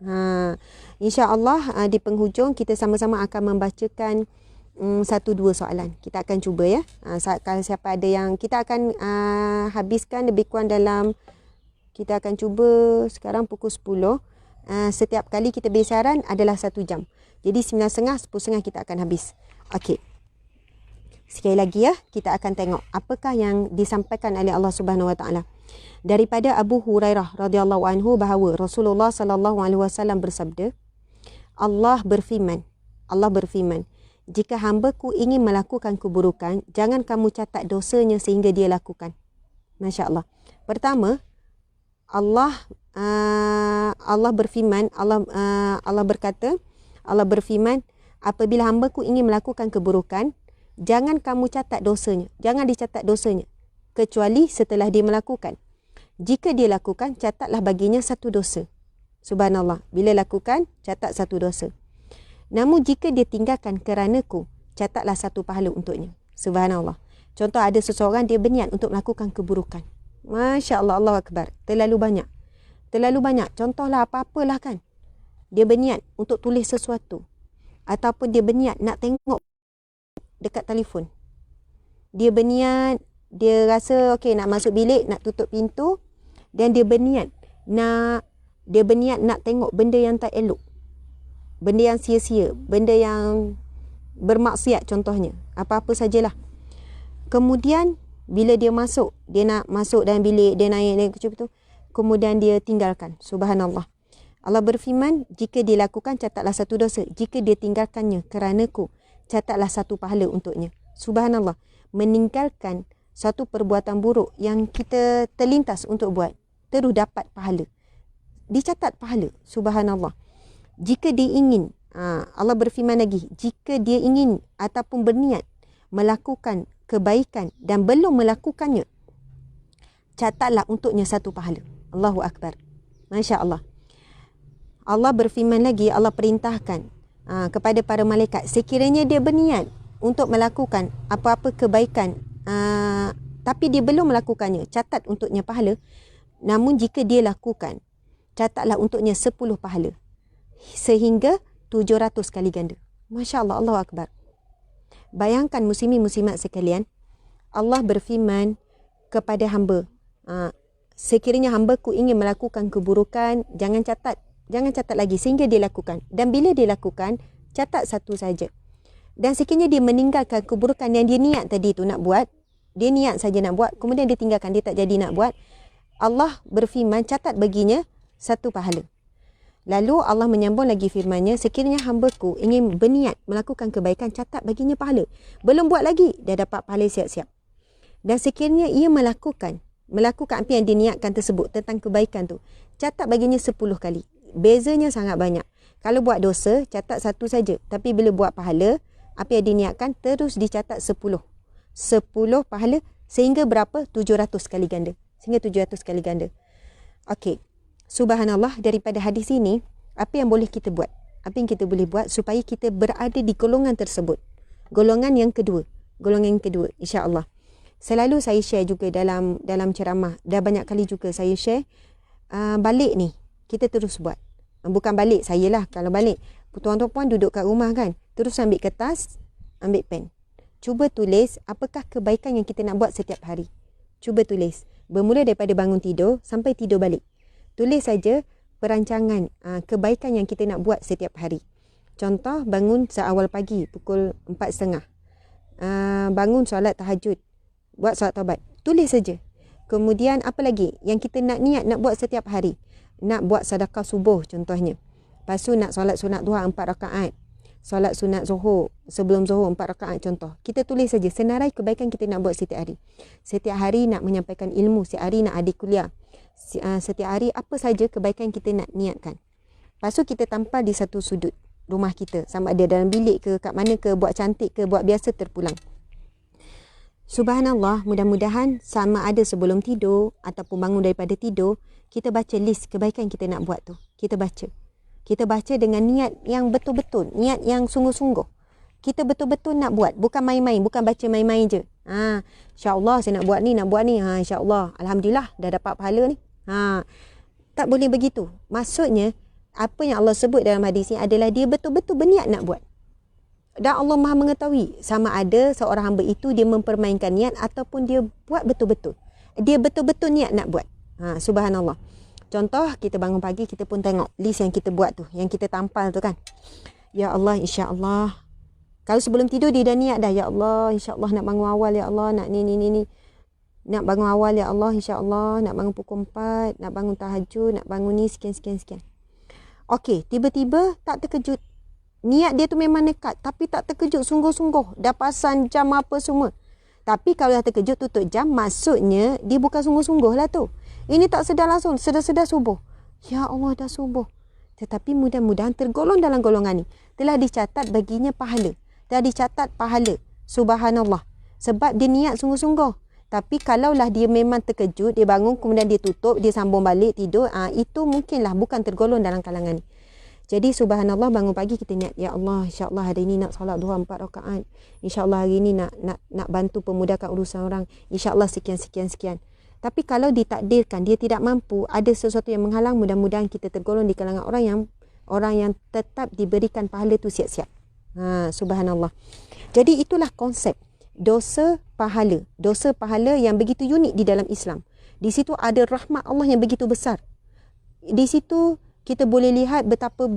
Insya-Allah di penghujung kita sama-sama akan membacakan 1-2 soalan. Kita akan cuba ya. Kalau siapa ada yang kita akan habiskan lebih kurang dalam, kita akan cuba sekarang pukul 10. Setiap kali kita beri saran adalah 1 jam. Jadi 9.30, 10.30 kita akan habis. Okey. Sekali lagi ya, kita akan tengok apakah yang disampaikan oleh Allah Subhanahu Wa Taala. Daripada Abu Hurairah radhiyallahu anhu bahawa Rasulullah SAW bersabda, Allah berfirman, jika hamba-Ku ingin melakukan keburukan, jangan kamu catat dosanya sehingga dia lakukan. Masya Allah. Pertama, Allah berfirman, Allah berfirman, apabila hamba-Ku ingin melakukan keburukan, jangan kamu catat dosanya. Jangan dicatat dosanya. Kecuali setelah dia melakukan. Jika dia lakukan, catatlah baginya satu dosa. Subhanallah. Bila lakukan, catat satu dosa. Namun jika dia tinggalkan kerana-Ku, catatlah satu pahala untuknya. Subhanallah. Contoh, ada seseorang dia berniat untuk melakukan keburukan. Masya Allah, Allahu Akbar. Terlalu banyak. Contohlah apa-apalah kan. Dia berniat untuk tulis sesuatu. Ataupun dia berniat nak tengok dekat telefon. Dia berniat, dia rasa okey nak masuk bilik, nak tutup pintu, dan dia berniat nak tengok benda yang tak elok. Benda yang sia-sia, benda yang bermaksiat contohnya, apa-apa sajalah. Kemudian bila dia nak masuk dalam bilik, dia naik tu, kemudian dia tinggalkan. Subhanallah. Allah berfirman, jika dilakukan catatlah satu dosa, jika dia tinggalkannya kerana-Ku, catatlah satu pahala untuknya. Subhanallah. Meninggalkan satu perbuatan buruk yang kita terlintas untuk buat, terus dapat pahala. Dicatat pahala. Subhanallah. Jika dia ingin, Allah berfirman lagi, jika dia ingin ataupun berniat melakukan kebaikan dan belum melakukannya, catatlah untuknya 1 pahala. Allahu Akbar. Masya Allah. Allah berfirman lagi, Allah perintahkan kepada para malaikat, sekiranya dia berniat untuk melakukan apa-apa kebaikan, tapi dia belum melakukannya, catat untuknya pahala. Namun jika dia lakukan, catatlah untuknya 10 pahala. Sehingga 700 kali ganda. Masya Allah, Allahu Akbar. Bayangkan muslimin muslimat sekalian, Allah berfirman kepada hamba, sekiranya hambaku ingin melakukan keburukan, jangan catat lagi sehingga dia lakukan. Dan bila dia lakukan, catat 1 saja. Dan sekiranya dia meninggalkan keburukan yang dia niat tadi tu nak buat, dia niat saja nak buat, kemudian dia tinggalkan, dia tak jadi nak buat, Allah berfirman, catat baginya 1 pahala. Lalu Allah menyambung lagi firman-Nya, sekiranya hamba-Ku ingin berniat melakukan kebaikan, catat baginya pahala. Belum buat lagi, dah dapat pahala siap-siap. Dan sekiranya ia melakukan apa yang diniatkan tersebut tentang kebaikan tu, catat baginya 10 kali. Bezanya sangat banyak. Kalau buat dosa, catat 1 saja. Tapi bila buat pahala, apa yang diniatkan terus dicatat 10 pahala, sehingga berapa? 700 kali ganda. Okey. Subhanallah, daripada hadis ini, apa yang boleh kita buat? Apa yang kita boleh buat supaya kita berada di golongan tersebut? Golongan yang kedua, insya-Allah. Selalu saya share juga dalam ceramah. Dah banyak kali juga saya share, balik ni kita terus buat. Bukan balik saya lah. Kalau balik, tuan-tuan duduk kat rumah kan, terus ambil kertas, ambil pen. Cuba tulis apakah kebaikan yang kita nak buat setiap hari. Cuba tulis. Bermula daripada bangun tidur sampai tidur balik. Tulis saja perancangan kebaikan yang kita nak buat setiap hari. Contoh, bangun seawal pagi pukul 4.30. Bangun solat tahajud. Buat solat taubat. Tulis saja. Kemudian apa lagi yang kita nak niat nak buat setiap hari? Nak buat sedekah subuh contohnya. Lepas tu nak solat sunat duha 4 rakaat. Solat sunat zuhur, sebelum zuhur 4 rakaat contoh. Kita tulis saja senarai kebaikan kita nak buat setiap hari. Setiap hari nak menyampaikan ilmu, setiap hari nak ada kuliah. Setiap hari apa saja kebaikan kita nak niatkan. Lepas tu kita tampal di satu sudut rumah kita. Sama ada dalam bilik ke, kat mana ke, buat cantik ke, buat biasa terpulang. Subhanallah, mudah-mudahan sama ada sebelum tidur ataupun bangun daripada tidur, kita baca list kebaikan kita nak buat tu. Kita baca dengan niat yang betul-betul, niat yang sungguh-sungguh. Kita betul-betul nak buat, bukan main-main, bukan baca main-main je. InsyaAllah saya nak buat ni. InsyaAllah, Alhamdulillah dah dapat pahala ni. Tak boleh begitu. Maksudnya, apa yang Allah sebut dalam hadis ini adalah dia betul-betul berniat nak buat. Dan Allah Maha mengetahui sama ada seorang hamba itu dia mempermainkan niat ataupun dia buat betul-betul. Dia betul-betul niat nak buat. Subhanallah. Contoh, kita bangun pagi, kita pun tengok list yang kita buat tu, yang kita tampal tu kan. Ya Allah, insya-Allah. Kalau sebelum tidur dia dah niat dah, ya Allah, insya-Allah nak bangun awal, ya Allah, nak ni. Nak bangun awal, ya Allah, insya-Allah, nak bangun pukul 4, nak bangun tahajud, nak bangun ni sekian. Okey, tiba-tiba tak terkejut. Niat dia tu memang nekat, tapi tak terkejut sungguh-sungguh. Dah pasang jam apa semua. Tapi kalau dah terkejut tutup jam, maksudnya dia bukan sungguh-sungguh lah tu. Ini tak sedar langsung, sedar subuh. Ya Allah, dah subuh. Tetapi mudah-mudahan tergolong dalam golongan ni. Telah dicatat baginya pahala. Telah dicatat pahala. Subhanallah. Sebab dia niat sungguh-sungguh. Tapi kalaulah dia memang terkejut, dia bangun kemudian dia tutup, dia sambung balik tidur, itu mungkinlah bukan tergolong dalam kalangan ni. Jadi subhanallah, bangun pagi kita niat, ya Allah, insya-Allah hari ini nak solat duha 4 rakaat. Insya-Allah hari ini nak bantu pemudahkan urusan orang. Insya-Allah sekian. Tapi kalau ditakdirkan dia tidak mampu, ada sesuatu yang menghalang, mudah-mudahan kita tergolong di kalangan orang yang tetap diberikan pahala tu siap-siap. Subhanallah. Jadi itulah konsep dosa pahala yang begitu unik di dalam Islam. Di situ ada rahmat Allah yang begitu besar. Di situ kita boleh lihat betapa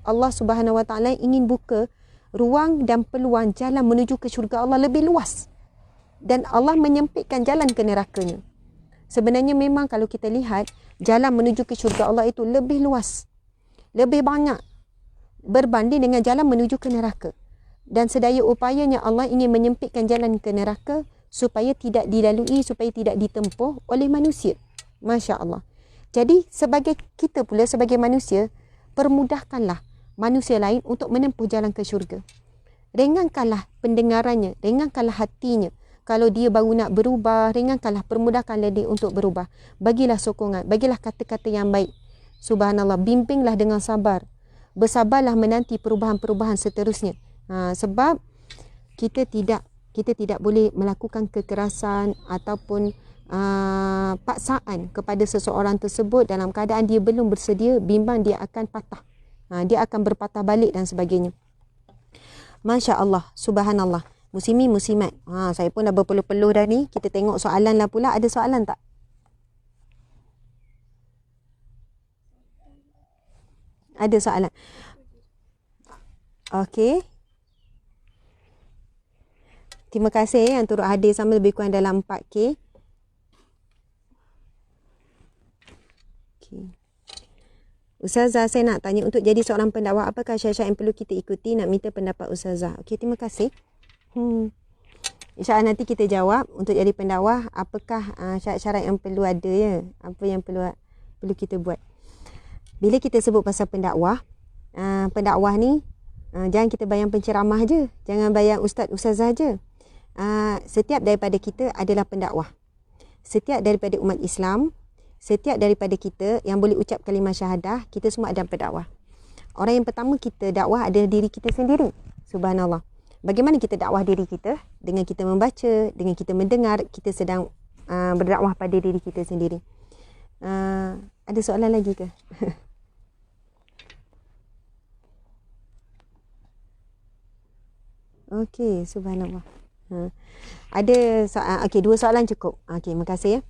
Allah Subhanahu Wa Taala ingin buka ruang dan peluang jalan menuju ke syurga Allah lebih luas. Dan Allah menyempitkan jalan ke nerakanya. Sebenarnya memang kalau kita lihat, jalan menuju ke syurga Allah itu lebih luas, lebih banyak berbanding dengan jalan menuju ke neraka. Dan sedaya upayanya Allah ingin menyempitkan jalan ke neraka supaya tidak dilalui, supaya tidak ditempuh oleh manusia. Masya Allah. Jadi sebagai kita pula, sebagai manusia, permudahkanlah manusia lain untuk menempuh jalan ke syurga. Ringankanlah pendengarannya, ringankanlah hatinya, Kalau dia baru nak berubah, ringankanlah, permudahkanlah dia untuk berubah. Bagilah sokongan, bagilah kata-kata yang baik. Subhanallah, bimbinglah dengan sabar. Bersabarlah menanti perubahan-perubahan seterusnya. Sebab kita tidak boleh melakukan kekerasan ataupun paksaan kepada seseorang tersebut dalam keadaan dia belum bersedia, bimbang dia akan patah. Dia akan berpatah balik dan sebagainya. Masya Allah, subhanallah. Muslimi, muslimat. Saya pun dah berpeluh-peluh dah ni. Kita tengok soalan lah pula. Ada soalan tak? Ada soalan. Okey. Terima kasih yang turut hadir sama lebih kurang dalam 4K. Okay. Ustazah, saya nak tanya, untuk jadi seorang pendakwah, apakah syarat-syarat yang perlu kita ikuti? Nak minta pendapat Ustazah. Okey, terima kasih. InsyaAllah nanti kita jawab. Untuk jadi pendakwah, apakah syarat-syarat yang perlu ada ya? Apa yang perlu kita buat? Bila kita sebut pasal pendakwah, pendakwah ni jangan kita bayang penceramah je, jangan bayang ustaz-ustazah je. Setiap daripada kita adalah pendakwah. Setiap daripada umat Islam, setiap daripada kita yang boleh ucap kalimah syahadah, kita semua adalah pendakwah. Orang yang pertama kita dakwah adalah diri kita sendiri. Subhanallah. Bagaimana kita dakwah diri kita? Dengan kita membaca, dengan kita mendengar, kita sedang berdakwah pada diri kita sendiri. Ada soalan lagi ke? Okey, subhanallah. Ada soalan, okey, 2 soalan cukup. Okey, terima kasih ya.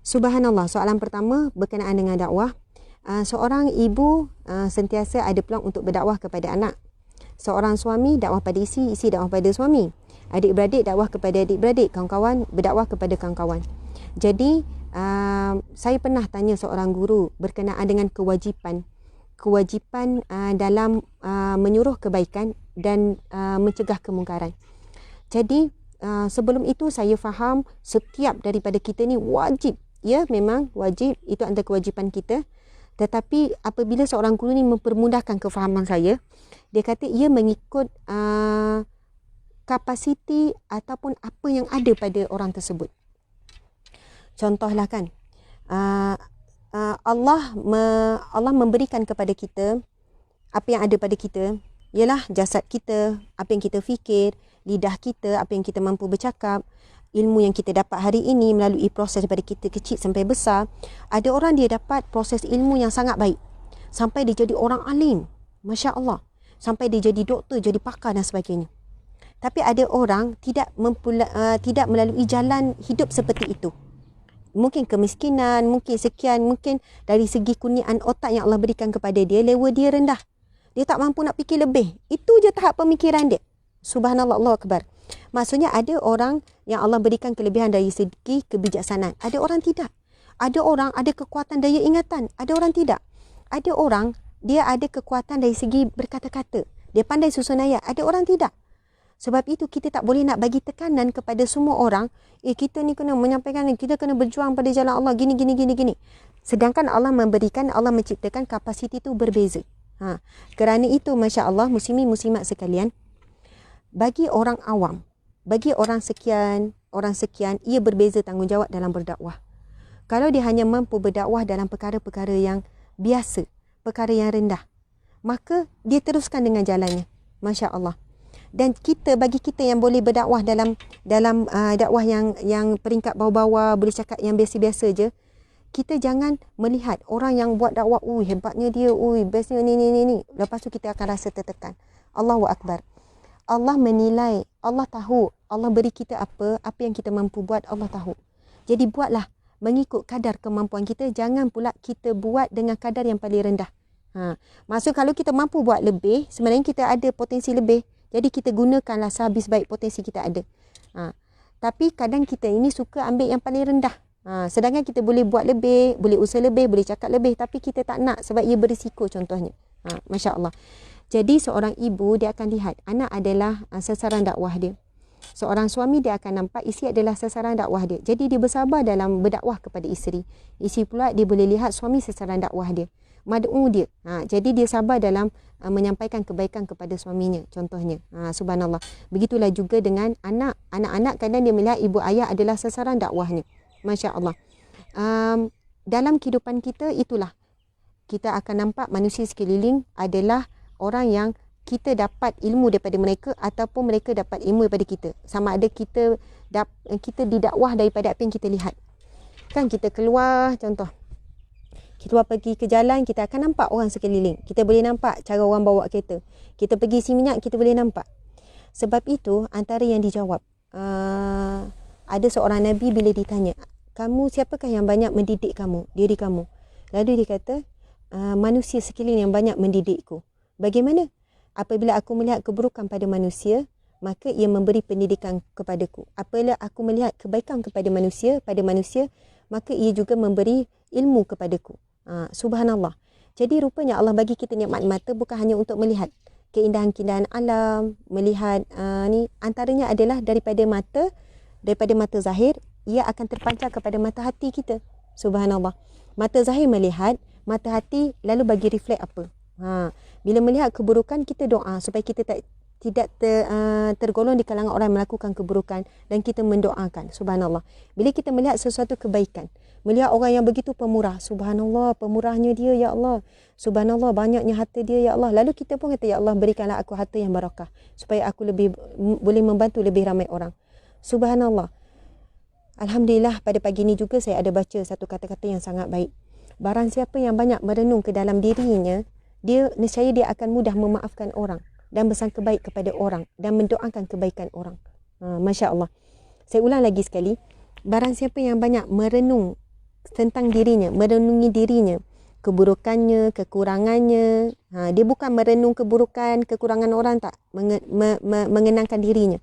Subhanallah, soalan pertama berkenaan dengan dakwah. Seorang ibu sentiasa ada peluang untuk berdakwah kepada anak. Seorang suami dakwah pada isi dakwah pada suami. Adik-beradik dakwah kepada adik-beradik, kawan-kawan berdakwah kepada kawan-kawan. Jadi, saya pernah tanya seorang guru berkenaan dengan kewajipan dalam menyuruh kebaikan dan mencegah kemungkaran. Jadi, sebelum itu saya faham setiap daripada kita ni wajib. Ya, memang wajib, itu antara kewajipan kita. Tetapi apabila seorang guru ni mempermudahkan kefahaman saya, dia kata ia mengikut kapasiti ataupun apa yang ada pada orang tersebut. Contohlah kan, Allah memberikan kepada kita apa yang ada pada kita, ialah jasad kita, apa yang kita fikir, lidah kita, apa yang kita mampu bercakap, ilmu yang kita dapat hari ini melalui proses daripada kita kecil sampai besar. Ada orang dia dapat proses ilmu yang sangat baik, sampai dia jadi orang alim, Masya Allah, sampai dia jadi doktor, jadi pakar dan sebagainya. Tapi ada orang tidak melalui jalan hidup seperti itu. Mungkin kemiskinan, mungkin sekian, mungkin dari segi kurniaan otak yang Allah berikan kepada dia, level dia rendah. Dia tak mampu nak fikir lebih. Itu je tahap pemikiran dia. Subhanallah, Allahu Akbar. Maksudnya ada orang yang Allah berikan kelebihan dari segi kebijaksanaan. Ada orang tidak. Ada orang ada kekuatan daya ingatan. Ada orang tidak. Ada orang dia ada kekuatan dari segi berkata-kata. Dia pandai susun ayat. Ada orang tidak. Sebab itu kita tak boleh nak bagi tekanan kepada semua orang. Kita ni kena menyampaikan, kita kena berjuang pada jalan Allah. Gini. Sedangkan Allah memberikan, Allah menciptakan kapasiti itu berbeza. Kerana itu, Masya Allah, muslimin muslimat sekalian, bagi orang awam, bagi orang sekian, ia berbeza tanggungjawab dalam berdakwah. Kalau dia hanya mampu berdakwah dalam perkara-perkara yang biasa, perkara yang rendah, maka dia teruskan dengan jalannya. Masya Allah. Dan bagi kita yang boleh berdakwah dalam dakwah yang peringkat bawah-bawah, boleh cakap yang biasa-biasa je, kita jangan melihat orang yang buat dakwah, hebatnya dia, bestnya ni. Lepas tu kita akan rasa tertekan. Allahu Akbar. Allah menilai, Allah tahu, Allah beri kita apa yang kita mampu buat, Allah tahu. Jadi buatlah mengikut kadar kemampuan kita, jangan pula kita buat dengan kadar yang paling rendah. Maksud kalau kita mampu buat lebih, sebenarnya kita ada potensi lebih. Jadi kita gunakanlah sehabis baik potensi kita ada. Tapi kadang kita ini suka ambil yang paling rendah. Sedangkan kita boleh buat lebih, boleh usaha lebih, boleh cakap lebih, tapi kita tak nak sebab ia berisiko contohnya. Masya Allah. Jadi seorang ibu dia akan lihat anak adalah sasaran dakwah dia. Seorang suami dia akan nampak isteri adalah sasaran dakwah dia. Jadi dia bersabar dalam berdakwah kepada isteri. Isteri pula dia boleh lihat suami sasaran dakwah dia. mad'u dia. Jadi dia sabar dalam menyampaikan kebaikan kepada suaminya contohnya. Subhanallah. Begitulah juga dengan anak-anak kadang dia melihat ibu ayah adalah sasaran dakwahnya. Masya-Allah. Dalam kehidupan kita itulah kita akan nampak manusia sekeliling adalah orang yang kita dapat ilmu daripada mereka ataupun mereka dapat ilmu daripada kita. Sama ada kita didakwah daripada apa yang kita lihat. Kan kita keluar contoh. Kita pergi ke jalan, kita akan nampak orang sekeliling. Kita boleh nampak cara orang bawa kereta. Kita pergi isi minyak, kita boleh nampak. Sebab itu antara yang dijawab. Ada seorang Nabi bila ditanya, kamu siapakah yang banyak mendidik kamu, diri kamu? Lalu dia kata, manusia sekeliling yang banyak mendidikku. Bagaimana? Apabila aku melihat keburukan pada manusia, maka ia memberi pendidikan kepadaku. Apabila aku melihat kebaikan kepada manusia, pada manusia, maka ia juga memberi ilmu kepadaku. Subhanallah. Jadi rupanya Allah bagi kita nikmat mata bukan hanya untuk melihat keindahan-keindahan alam, melihat antaranya adalah daripada mata zahir, ia akan terpancar kepada mata hati kita. Subhanallah. Mata zahir melihat, mata hati lalu bagi reflect apa? Bila melihat keburukan, kita doa supaya kita tidak tergolong di kalangan orang yang melakukan keburukan dan kita mendoakan. Subhanallah. Bila kita melihat sesuatu kebaikan, melihat orang yang begitu pemurah, subhanallah, pemurahnya dia ya Allah. Subhanallah, banyaknya harta dia ya Allah. Lalu kita pun kata ya Allah, berikanlah aku harta yang barakah supaya aku boleh membantu lebih ramai orang. Subhanallah. Alhamdulillah pada pagi ini juga saya ada baca satu kata-kata yang sangat baik. Barang siapa yang banyak merenung ke dalam dirinya, nescaya dia akan mudah memaafkan orang dan bersangka baik kepada orang dan mendoakan kebaikan orang. Masya Allah. Saya ulang lagi sekali. Barang siapa yang banyak merenung tentang dirinya, merenungi dirinya, keburukannya, kekurangannya. Dia bukan merenung keburukan, kekurangan orang, tak. Mengenangkan dirinya.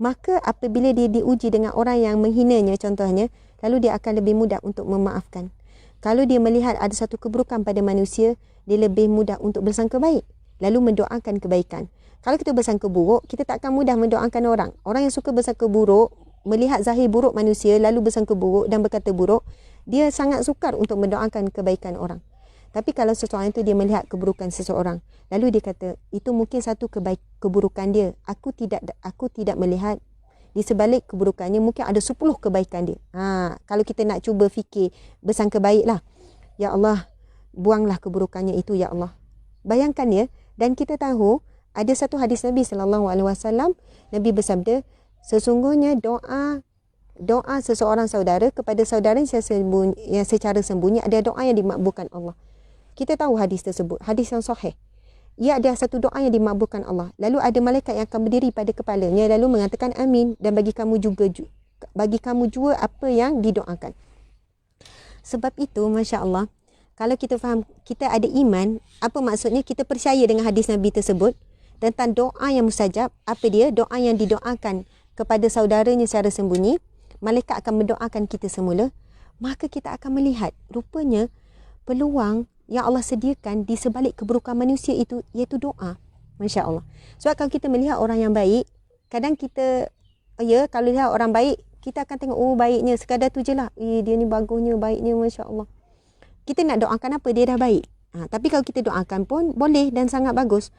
Maka apabila dia diuji dengan orang yang menghinanya contohnya, lalu dia akan lebih mudah untuk memaafkan. Kalau dia melihat ada satu keburukan pada manusia, dia lebih mudah untuk bersangka baik. Lalu mendoakan kebaikan. Kalau kita bersangka buruk, kita tak akan mudah mendoakan orang. Orang yang suka bersangka buruk, melihat zahir buruk manusia, lalu bersangka buruk dan berkata buruk, dia sangat sukar untuk mendoakan kebaikan orang. Tapi kalau seseorang itu dia melihat keburukan seseorang, lalu dia kata, itu mungkin satu keburukan dia. Aku tidak melihat di sebalik keburukannya mungkin ada 10 kebaikan dia. Kalau kita nak cuba fikir bersangka baiklah. Ya Allah, buanglah keburukannya itu ya Allah. Bayangkan ya, dan kita tahu ada satu hadis Nabi SAW, Nabi bersabda, sesungguhnya doa seseorang saudara kepada saudara yang secara sembunyi ada doa yang dimakbulkan Allah. Kita tahu hadis tersebut, hadis yang sahih. Ia ada satu doa yang dimakbulkan Allah. Lalu ada malaikat yang akan berdiri pada kepalanya lalu mengatakan amin, dan bagi kamu juga apa yang didoakan. Sebab itu Masya Allah, kalau kita faham kita ada iman, apa maksudnya kita percaya dengan hadis Nabi tersebut tentang doa yang mustajab. Apa dia? Doa yang didoakan kepada saudaranya secara sembunyi, malaikat akan mendoakan kita semula. Maka kita akan melihat rupanya peluang yang Allah sediakan di sebalik keburukan manusia itu, iaitu doa. Masya Allah. Sebab kalau kita melihat orang yang baik, kadang kita, kalau lihat orang baik, kita akan tengok, baiknya, sekadar tu je lah. Dia ni bagusnya, baiknya, Masya Allah. Kita nak doakan apa? Dia dah baik. Tapi kalau kita doakan pun, boleh dan sangat bagus.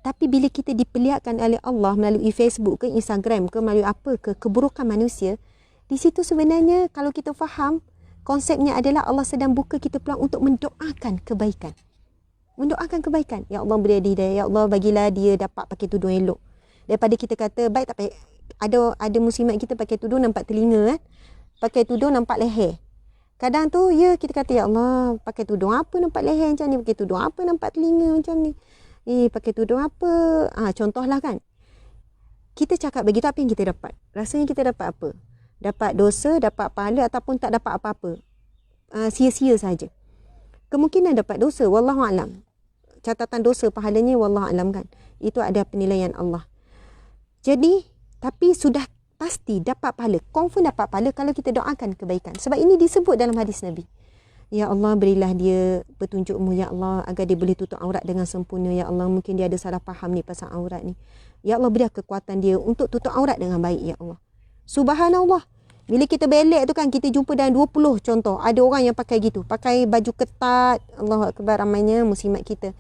Tapi bila kita diperlihatkan oleh Allah melalui Facebook ke, Instagram ke, melalui apa ke, keburukan manusia, di situ sebenarnya kalau kita faham, konsepnya adalah Allah sedang buka kita peluang untuk mendoakan kebaikan. Mendoakan kebaikan. Ya Allah beri dia hidayah. Ya Allah bagilah dia dapat pakai tudung elok. Daripada kita kata, baik tak pakai. Ada muslimat kita pakai tudung nampak telinga kan. Pakai tudung nampak leher. Kadang tu kita kata, ya Allah pakai tudung apa nampak leher macam ni. Pakai tudung apa nampak telinga macam ni. Pakai tudung apa. Contohlah kan. Kita cakap begitu, apa yang kita dapat? Rasanya kita dapat apa? Dapat dosa, dapat pahala ataupun tak dapat apa-apa. Sia-sia saja. Kemungkinan dapat dosa, wallahu alam. Catatan dosa pahalanya wallahu alam kan. Itu ada penilaian Allah. Jadi, tapi sudah pasti dapat pahala. Confirm dapat pahala kalau kita doakan kebaikan. Sebab ini disebut dalam hadis Nabi. Ya Allah berilah dia petunjukmu ya Allah agar dia boleh tutup aurat dengan sempurna ya Allah. Mungkin dia ada salah faham ni pasal aurat ni. Ya Allah berilah kekuatan dia untuk tutup aurat dengan baik ya Allah. Subhanallah. Bila kita belek tu kan, kita jumpa dalam 20 contoh. Ada orang yang pakai gitu. Pakai baju ketat. Allahu Akbar, ramainya muslimat kita.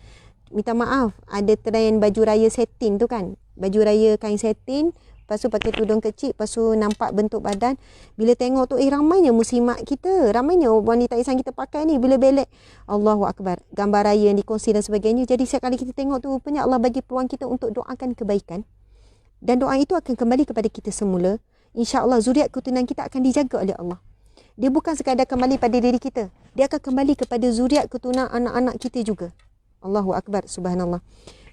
Minta maaf, ada trend baju raya satin tu kan. Baju raya kain satin. Lepas tu pakai tudung kecil. Lepas tu nampak bentuk badan. Bila tengok tu, ramainya muslimat kita. Ramainya wanita Islam kita pakai ni. Bila belek, Allahu Akbar. Gambar raya yang dikongsi dan sebagainya. Jadi setiap kali kita tengok tu, rupanya Allah bagi peluang kita untuk doakan kebaikan. Dan doa itu akan kembali kepada kita semula. InsyaAllah zuriat keturunan kita akan dijaga oleh Allah. Dia bukan sekadar kembali pada diri kita. Dia akan kembali kepada zuriat keturunan anak-anak kita juga. Allahu Akbar, subhanallah.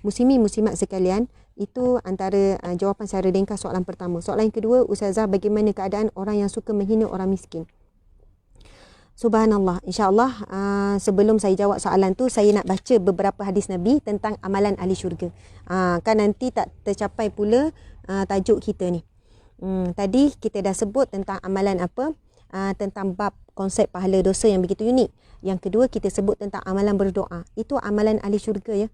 Muslimin muslimat sekalian, itu antara jawapan secara ringkas soalan pertama. Soalan yang kedua, Ustazah, bagaimana keadaan orang yang suka menghina orang miskin? Subhanallah. InsyaAllah sebelum saya jawab soalan tu, saya nak baca beberapa hadis Nabi tentang amalan ahli syurga. Kan nanti tak tercapai pula tajuk kita ni. Tadi kita dah sebut tentang amalan apa? Tentang bab konsep pahala dosa yang begitu unik. Yang kedua, kita sebut tentang amalan berdoa. Itu amalan ahli syurga ya.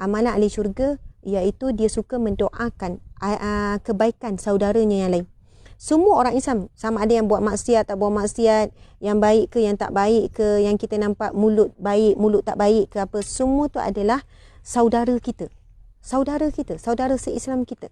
Amalan ahli syurga iaitu dia suka mendoakan kebaikan saudaranya yang lain. Semua orang Islam, sama ada yang buat maksiat, tak buat maksiat, yang baik ke, yang tak baik ke, yang kita nampak mulut baik, mulut tak baik ke apa, semua tu adalah saudara kita. Saudara kita, saudara se-Islam kita.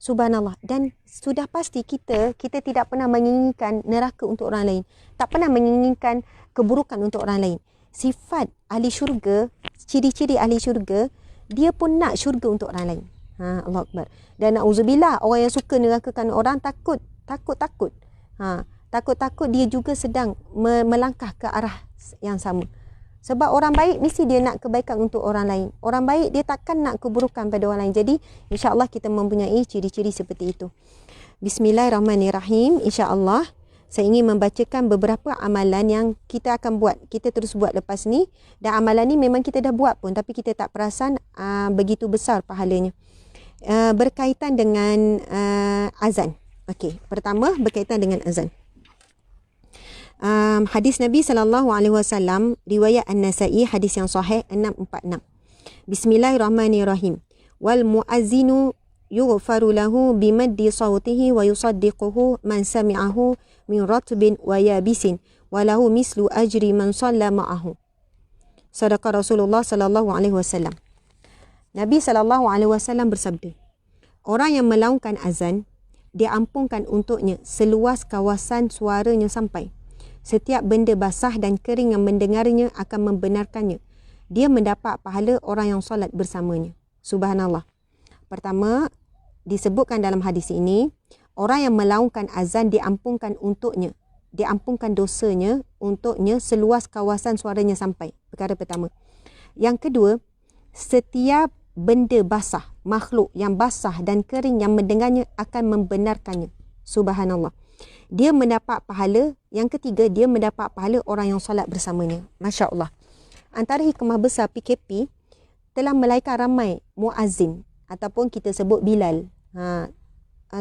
Subhanallah. Dan sudah pasti kita tidak pernah menginginkan neraka untuk orang lain. Tak pernah menginginkan keburukan untuk orang lain. Sifat ahli syurga, ciri-ciri ahli syurga, dia pun nak syurga untuk orang lain. Allah Akbar. Dan na'udzubillah, orang yang suka nerakakan orang takut. Takut dia juga sedang melangkah ke arah yang sama. Sebab orang baik mesti dia nak kebaikan untuk orang lain. Orang baik dia takkan nak keburukan pada orang lain. Jadi insya-Allah kita mempunyai ciri-ciri seperti itu. Bismillahirrahmanirrahim. Insya-Allah saya ingin membacakan beberapa amalan yang kita akan buat. Kita terus buat lepas ni. Dan amalan ni memang kita dah buat pun, tapi kita tak perasan begitu besar pahalanya. Berkaitan dengan azan. Okey, pertama berkaitan dengan azan. Hadis Nabi SAW, riwayat An-Nasa'i, hadis yang sahih 646. Bismillahirrahmanirrahim. Wal muazzinu yughfaru lahu bimaddi sawtihi wa yusaddiquhu man sami'ahu min ratbin wa yabisin wa lahu mislu ajri man shalla ma'ahu. Sadaqa Rasulullah SAW. Nabi SAW bersabda, orang yang melaungkan azan, diampunkan untuknya seluas kawasan suaranya sampai. Setiap benda basah dan kering yang mendengarnya akan membenarkannya. Dia mendapat pahala orang yang solat bersamanya. Subhanallah. Pertama, disebutkan dalam hadis ini, orang yang melaungkan azan diampunkan untuknya. Diampunkan dosanya untuknya seluas kawasan suaranya sampai. Perkara pertama. Yang kedua, setiap benda basah, makhluk yang basah dan kering yang mendengarnya akan membenarkannya. Subhanallah. Dia mendapat pahala. Yang ketiga, dia mendapat pahala orang yang solat bersamanya. Masya Allah. Antara hikmah besar PKP telah melahirkan ramai muazzin ataupun kita sebut Bilal,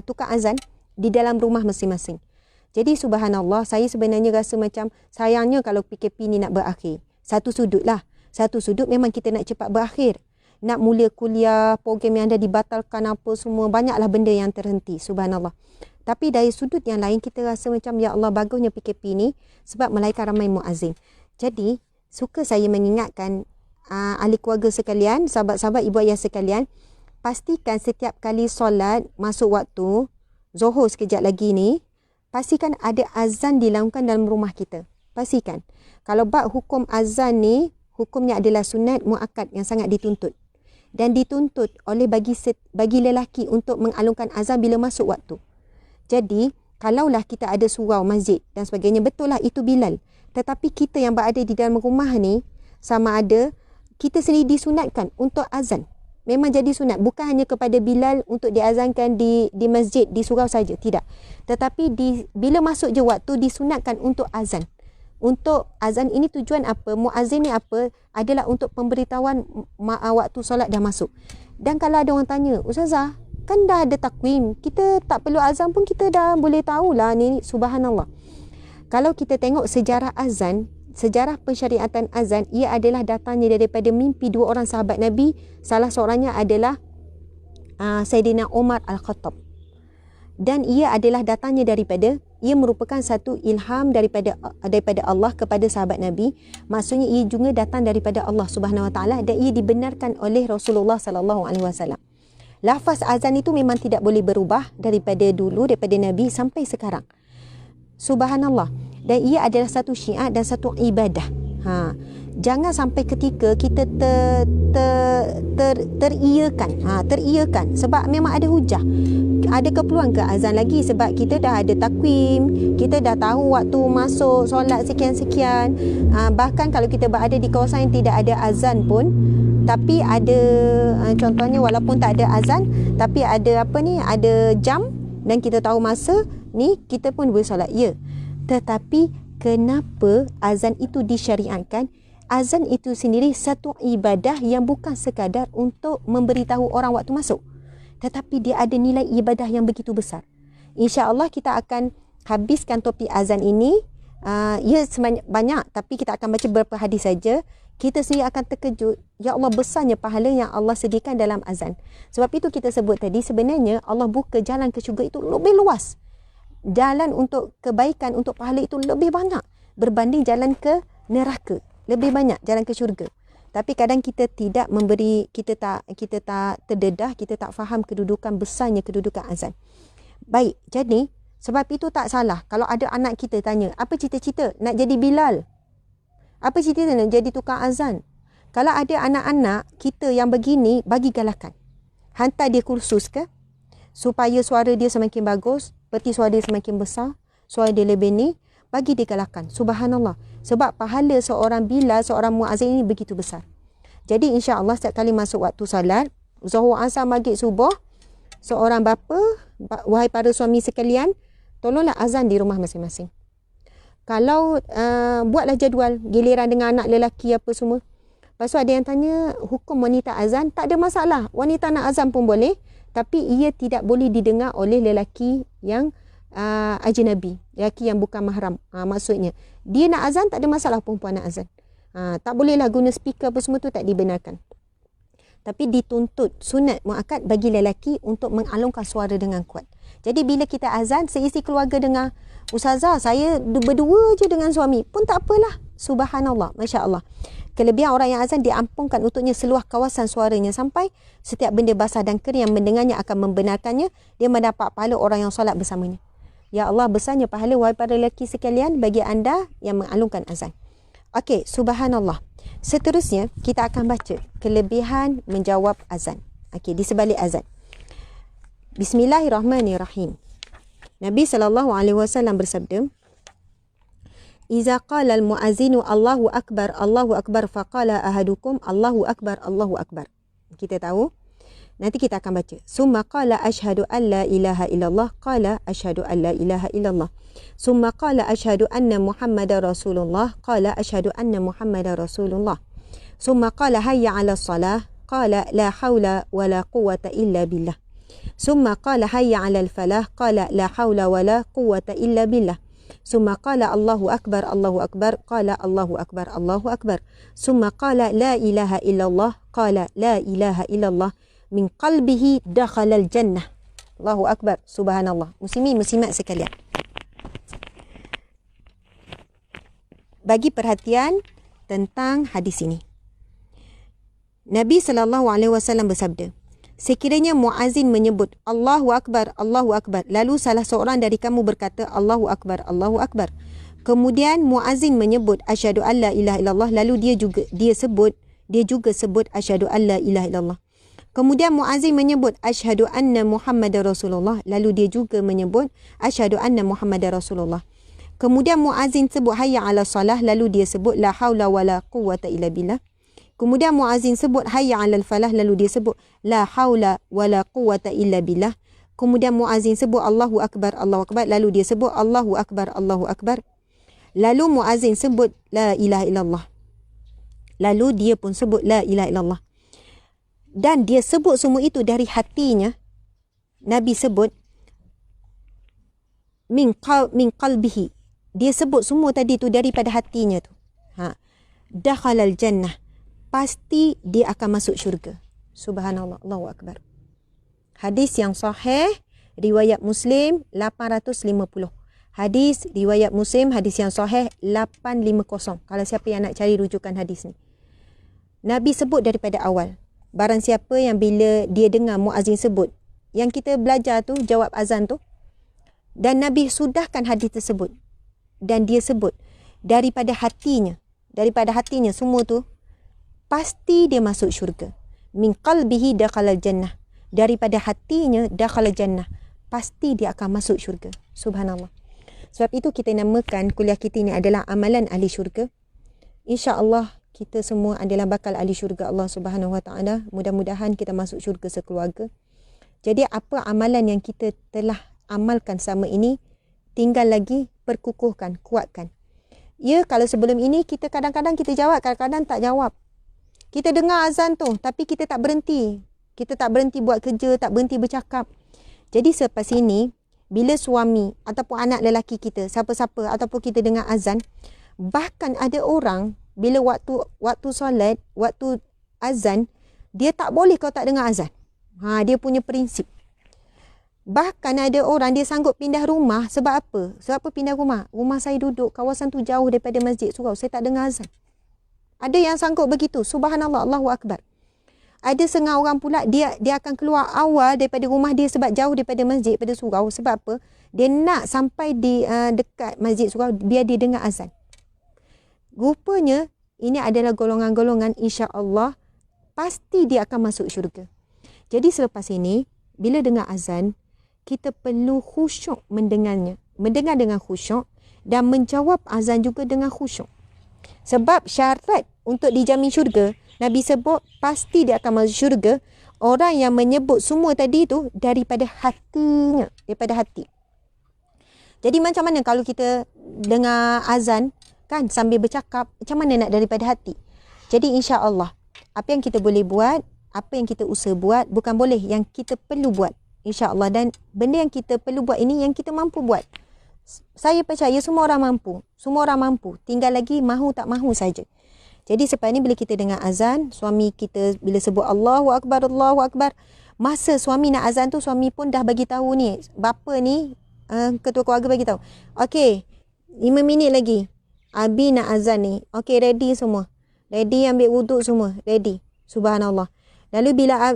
tukang azan di dalam rumah masing-masing. Jadi subhanallah, saya sebenarnya rasa macam sayangnya kalau PKP ni nak berakhir. Satu sudut lah. Satu sudut memang kita nak cepat berakhir. Nak mula kuliah, program yang dah dibatalkan apa semua, banyaklah benda yang terhenti, subhanallah. Tapi dari sudut yang lain kita rasa macam ya Allah, bagusnya PKP ni sebab melahirkan ramai muazzin. Jadi suka saya mengingatkan ahli keluarga sekalian, sahabat-sahabat ibu ayah sekalian, pastikan setiap kali solat masuk waktu Zuhur sekejap lagi ni, pastikan ada azan dilakukan dalam rumah kita. Pastikan. Kalau bab hukum azan ni, hukumnya adalah sunat muakkad yang sangat dituntut. Dan dituntut oleh bagi lelaki untuk mengalungkan azan bila masuk waktu. Jadi, kalaulah kita ada surau masjid dan sebagainya, betul lah itu Bilal. Tetapi kita yang berada di dalam rumah ni, sama ada kita sendiri disunatkan untuk azan. Memang jadi sunat. Bukan hanya kepada Bilal untuk diazankan di masjid, di surau saja. Tidak. Tetapi bila masuk je waktu, disunatkan untuk azan. Untuk azan ini tujuan apa? Muazzin ni apa? Adalah untuk pemberitahuan waktu solat dah masuk. Dan kalau ada orang tanya, Ustazah, kan dah ada takwim, kita tak perlu azan pun kita dah boleh tahulah ni. Subhanallah. Kalau kita tengok sejarah azan, sejarah pensyariatan azan, ia adalah datangnya daripada mimpi dua orang sahabat Nabi. Salah seorangnya adalah Sayyidina Umar Al-Khattab. dan ia adalah datangnya ia merupakan satu ilham daripada Allah kepada sahabat Nabi. Maksudnya ia juga datang daripada Allah Subhanahu Wa Taala dan ia dibenarkan oleh Rasulullah sallallahu alaihi wasallam. Lafaz azan itu memang tidak boleh berubah daripada Nabi sampai sekarang. Subhanallah. Dan ia adalah satu syiar dan satu ibadah. Jangan sampai ketika kita teriakan sebab memang ada hujah. Ada keperluan ke azan lagi sebab kita dah ada takwim, kita dah tahu waktu masuk solat sekian-sekian. Bahkan kalau kita berada di kawasan yang tidak ada azan pun, tapi ada contohnya walaupun tak ada azan tapi ada ada jam dan kita tahu masa ni, kita pun boleh solat. Ya. Tetapi kenapa azan itu disyariatkan? Azan itu sendiri satu ibadah yang bukan sekadar untuk memberitahu orang waktu masuk, tetapi dia ada nilai ibadah yang begitu besar. InsyaAllah kita akan habiskan topik azan ini. Banyak, tapi kita akan baca beberapa hadis saja. Kita sendiri akan terkejut, ya Allah, besarnya pahala yang Allah sediakan dalam azan. Sebab itu kita sebut tadi, sebenarnya Allah buka jalan ke syurga itu lebih luas. Jalan untuk kebaikan, untuk pahala itu lebih banyak berbanding jalan ke neraka. Lebih banyak jalan ke syurga. Tapi kadang kita tidak memberi, kita tak terdedah, kita tak faham besarnya kedudukan azan. Baik, jadi sebab itu tak salah kalau ada anak kita tanya, apa cita-cita? Nak jadi Bilal. Apa cita-cita? Nak jadi tukang azan. Kalau ada anak-anak kita yang begini, bagi galakan. Hantar dia kursus ke, supaya suara dia semakin bagus, peti suara dia semakin besar, suara dia lebih ni, bagi dia galakan. Subhanallah. Sebab pahala seorang Bilal, seorang muazzin ini begitu besar. Jadi insya-Allah setiap kali masuk waktu salat, Zuhur, Asar, Maghrib, Subuh, seorang bapa, wahai para suami sekalian, tolonglah azan di rumah masing-masing. Kalau buatlah jadual giliran dengan anak lelaki apa semua. Lepas tu ada yang tanya, hukum wanita azan, tak ada masalah. Wanita nak azan pun boleh, tapi ia tidak boleh didengar oleh lelaki yang ajnabi, lelaki yang bukan mahram. Maksudnya dia nak azan, tak ada masalah perempuan nak azan. Tak bolehlah guna speaker apa semua tu, tak dibenarkan. Tapi dituntut sunat muakkad bagi lelaki untuk mengalungkan suara dengan kuat. Jadi bila kita azan, seisi keluarga dengar, ustazah saya berdua je dengan suami pun tak apalah. Subhanallah, Masya Allah. Kelebihan orang yang azan, diampunkan untuknya seluah kawasan suaranya sampai setiap benda basah dan kering yang mendengarnya akan membenarkannya. Dia mendapat pahala orang yang solat bersamanya. Ya Allah, besarnya pahala wahai para lelaki sekalian bagi anda yang mengalungkan azan. Okey, subhanallah. Seterusnya kita akan baca kelebihan menjawab azan. Okey, di sebalik azan. Bismillahirrahmanirrahim. Nabi SAW bersabda, Iza qala al-mu'azinu Allahu Akbar, faqala ahadukum Allahu Akbar, Allahu Akbar. Kita tahu. Nanti kita akan baca. Summa qala ashhadu an la ilaha illallah, qala ashhadu an la ilaha illallah. Summa qala ashhadu anna Muhammadar Rasulullah, qala ashhadu anna Muhammadar Rasulullah. Summa qala hayya 'alas salah, qala la haula wala quwwata illa billah. Summa qala hayya 'alal falah, qala la haula wala quwwata illa billah. Summa qala Allahu Akbar, qala Allahu Akbar, Allahu Akbar. Summa qala la ilaha illallah, qala la ilaha illallah. Min qalbihi dakhalal jannah. Allahu Akbar. Subhanallah. Muslimat sekalian, bagi perhatian tentang hadis ini. Nabi SAW bersabda, sekiranya muazzin menyebut Allahu Akbar, Allahu Akbar, lalu salah seorang dari kamu berkata Allahu Akbar, Allahu Akbar, kemudian muazzin menyebut asyhadu an la ilaha illallah, lalu dia juga sebut asyhadu an la ilaha illallah. Kemudian muazzin menyebut asyhadu anna Muhammadar Rasulullah, lalu dia juga menyebut asyhadu anna Muhammadar Rasulullah. Kemudian muazzin sebut hayya 'alas salah, lalu dia sebut la haula wala quwwata illa billah. Kemudian muazzin sebut hayya 'alal falah, lalu dia sebut la haula wala quwwata illa billah. Kemudian muazzin sebut Allahu Akbar, Allahu Akbar, lalu dia sebut Allahu Akbar, Allahu Akbar. Lalu muazzin sebut la ilaha illallah, lalu dia pun sebut la ilaha illallah. Dan dia sebut semua itu dari hatinya. Nabi sebut min qalbihi. Dia sebut semua tadi tu daripada hatinya tu. Dakhalal jannah. Pasti dia akan masuk syurga. Subhanallah, Allahu Akbar. Hadis yang sahih riwayat Muslim 850. Hadis riwayat Muslim, hadis yang sahih 850. Kalau siapa yang nak cari rujukan hadis ni. Nabi sebut daripada awal. Barang siapa yang bila dia dengar muazzin sebut, yang kita belajar tu, jawab azan tu, dan Nabi sudahkan hadis tersebut. Dan dia sebut, daripada hatinya semua tu, pasti dia masuk syurga. Min qalbihi dakhalal jannah. Daripada hatinya dakhalal jannah. Pasti dia akan masuk syurga. Subhanallah. Sebab itu kita namakan kuliah kita ini adalah amalan ahli syurga. InsyaAllah kita semua adalah bakal ahli syurga Allah Subhanahu Wa Taala. Mudah-mudahan kita masuk syurga sekeluarga. Jadi apa amalan yang kita telah amalkan selama ini, tinggal lagi perkukuhkan, kuatkan. Ya, kalau sebelum ini kita kadang-kadang kita jawab, kadang-kadang tak jawab. Kita dengar azan tu, tapi kita tak berhenti. Kita tak berhenti buat kerja, tak berhenti bercakap. Jadi selepas ini, bila suami ataupun anak lelaki kita, siapa-siapa ataupun kita dengar azan, bahkan ada orang bila waktu solat, waktu azan, dia tak boleh kalau tak dengar azan. Dia punya prinsip. Bahkan ada orang dia sanggup pindah rumah. Sebab apa? Sebab apa pindah rumah? Rumah saya duduk, kawasan tu jauh daripada masjid surau. Saya tak dengar azan. Ada yang sanggup begitu. Subhanallah, Allahu Akbar. Ada setengah orang pula, dia akan keluar awal daripada rumah dia sebab jauh daripada masjid, daripada surau. Sebab apa? Dia nak sampai di dekat masjid surau, biar dia dengar azan. Rupanya, ini adalah golongan-golongan insya-Allah, pasti dia akan masuk syurga. Jadi selepas ini, bila dengar azan, kita perlu khusyuk mendengarnya. Mendengar dengan khusyuk dan menjawab azan juga dengan khusyuk. Sebab syarat untuk dijamin syurga, Nabi sebut pasti dia akan masuk syurga orang yang menyebut semua tadi tu daripada hatinya, daripada hati. Jadi macam mana kalau kita dengar azan kan sambil bercakap, macam mana nak daripada hati? Jadi insya-Allah apa yang kita boleh buat, apa yang kita usaha buat, bukan boleh, yang kita perlu buat. InsyaAllah. Dan benda yang kita perlu buat ini yang kita mampu buat. Saya percaya semua orang mampu. Semua orang mampu. Tinggal lagi mahu tak mahu saja. Jadi sebab ni bila kita dengar azan, suami kita bila sebut Allahu Akbar, Allahu Akbar, masa suami nak azan tu, suami pun dah bagi tahu ni, bapa ni, ketua keluarga bagi tahu. Okey, 5 minit lagi. Abi nak azan ni. Okey, ready semua. Ready ambil wuduk semua. Ready. Subhanallah. Lalu bila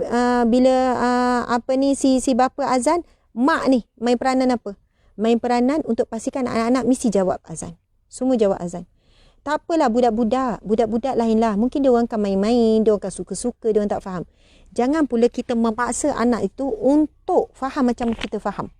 si bapa azan, mak ni main peranan apa? Main peranan untuk pastikan anak-anak mesti jawab azan. Semua jawab azan. Tak apalah budak-budak lainlah. Mungkin dia orang akan main-main, dia orang akan suka-suka, dia orang tak faham. Jangan pula kita memaksa anak itu untuk faham macam kita faham.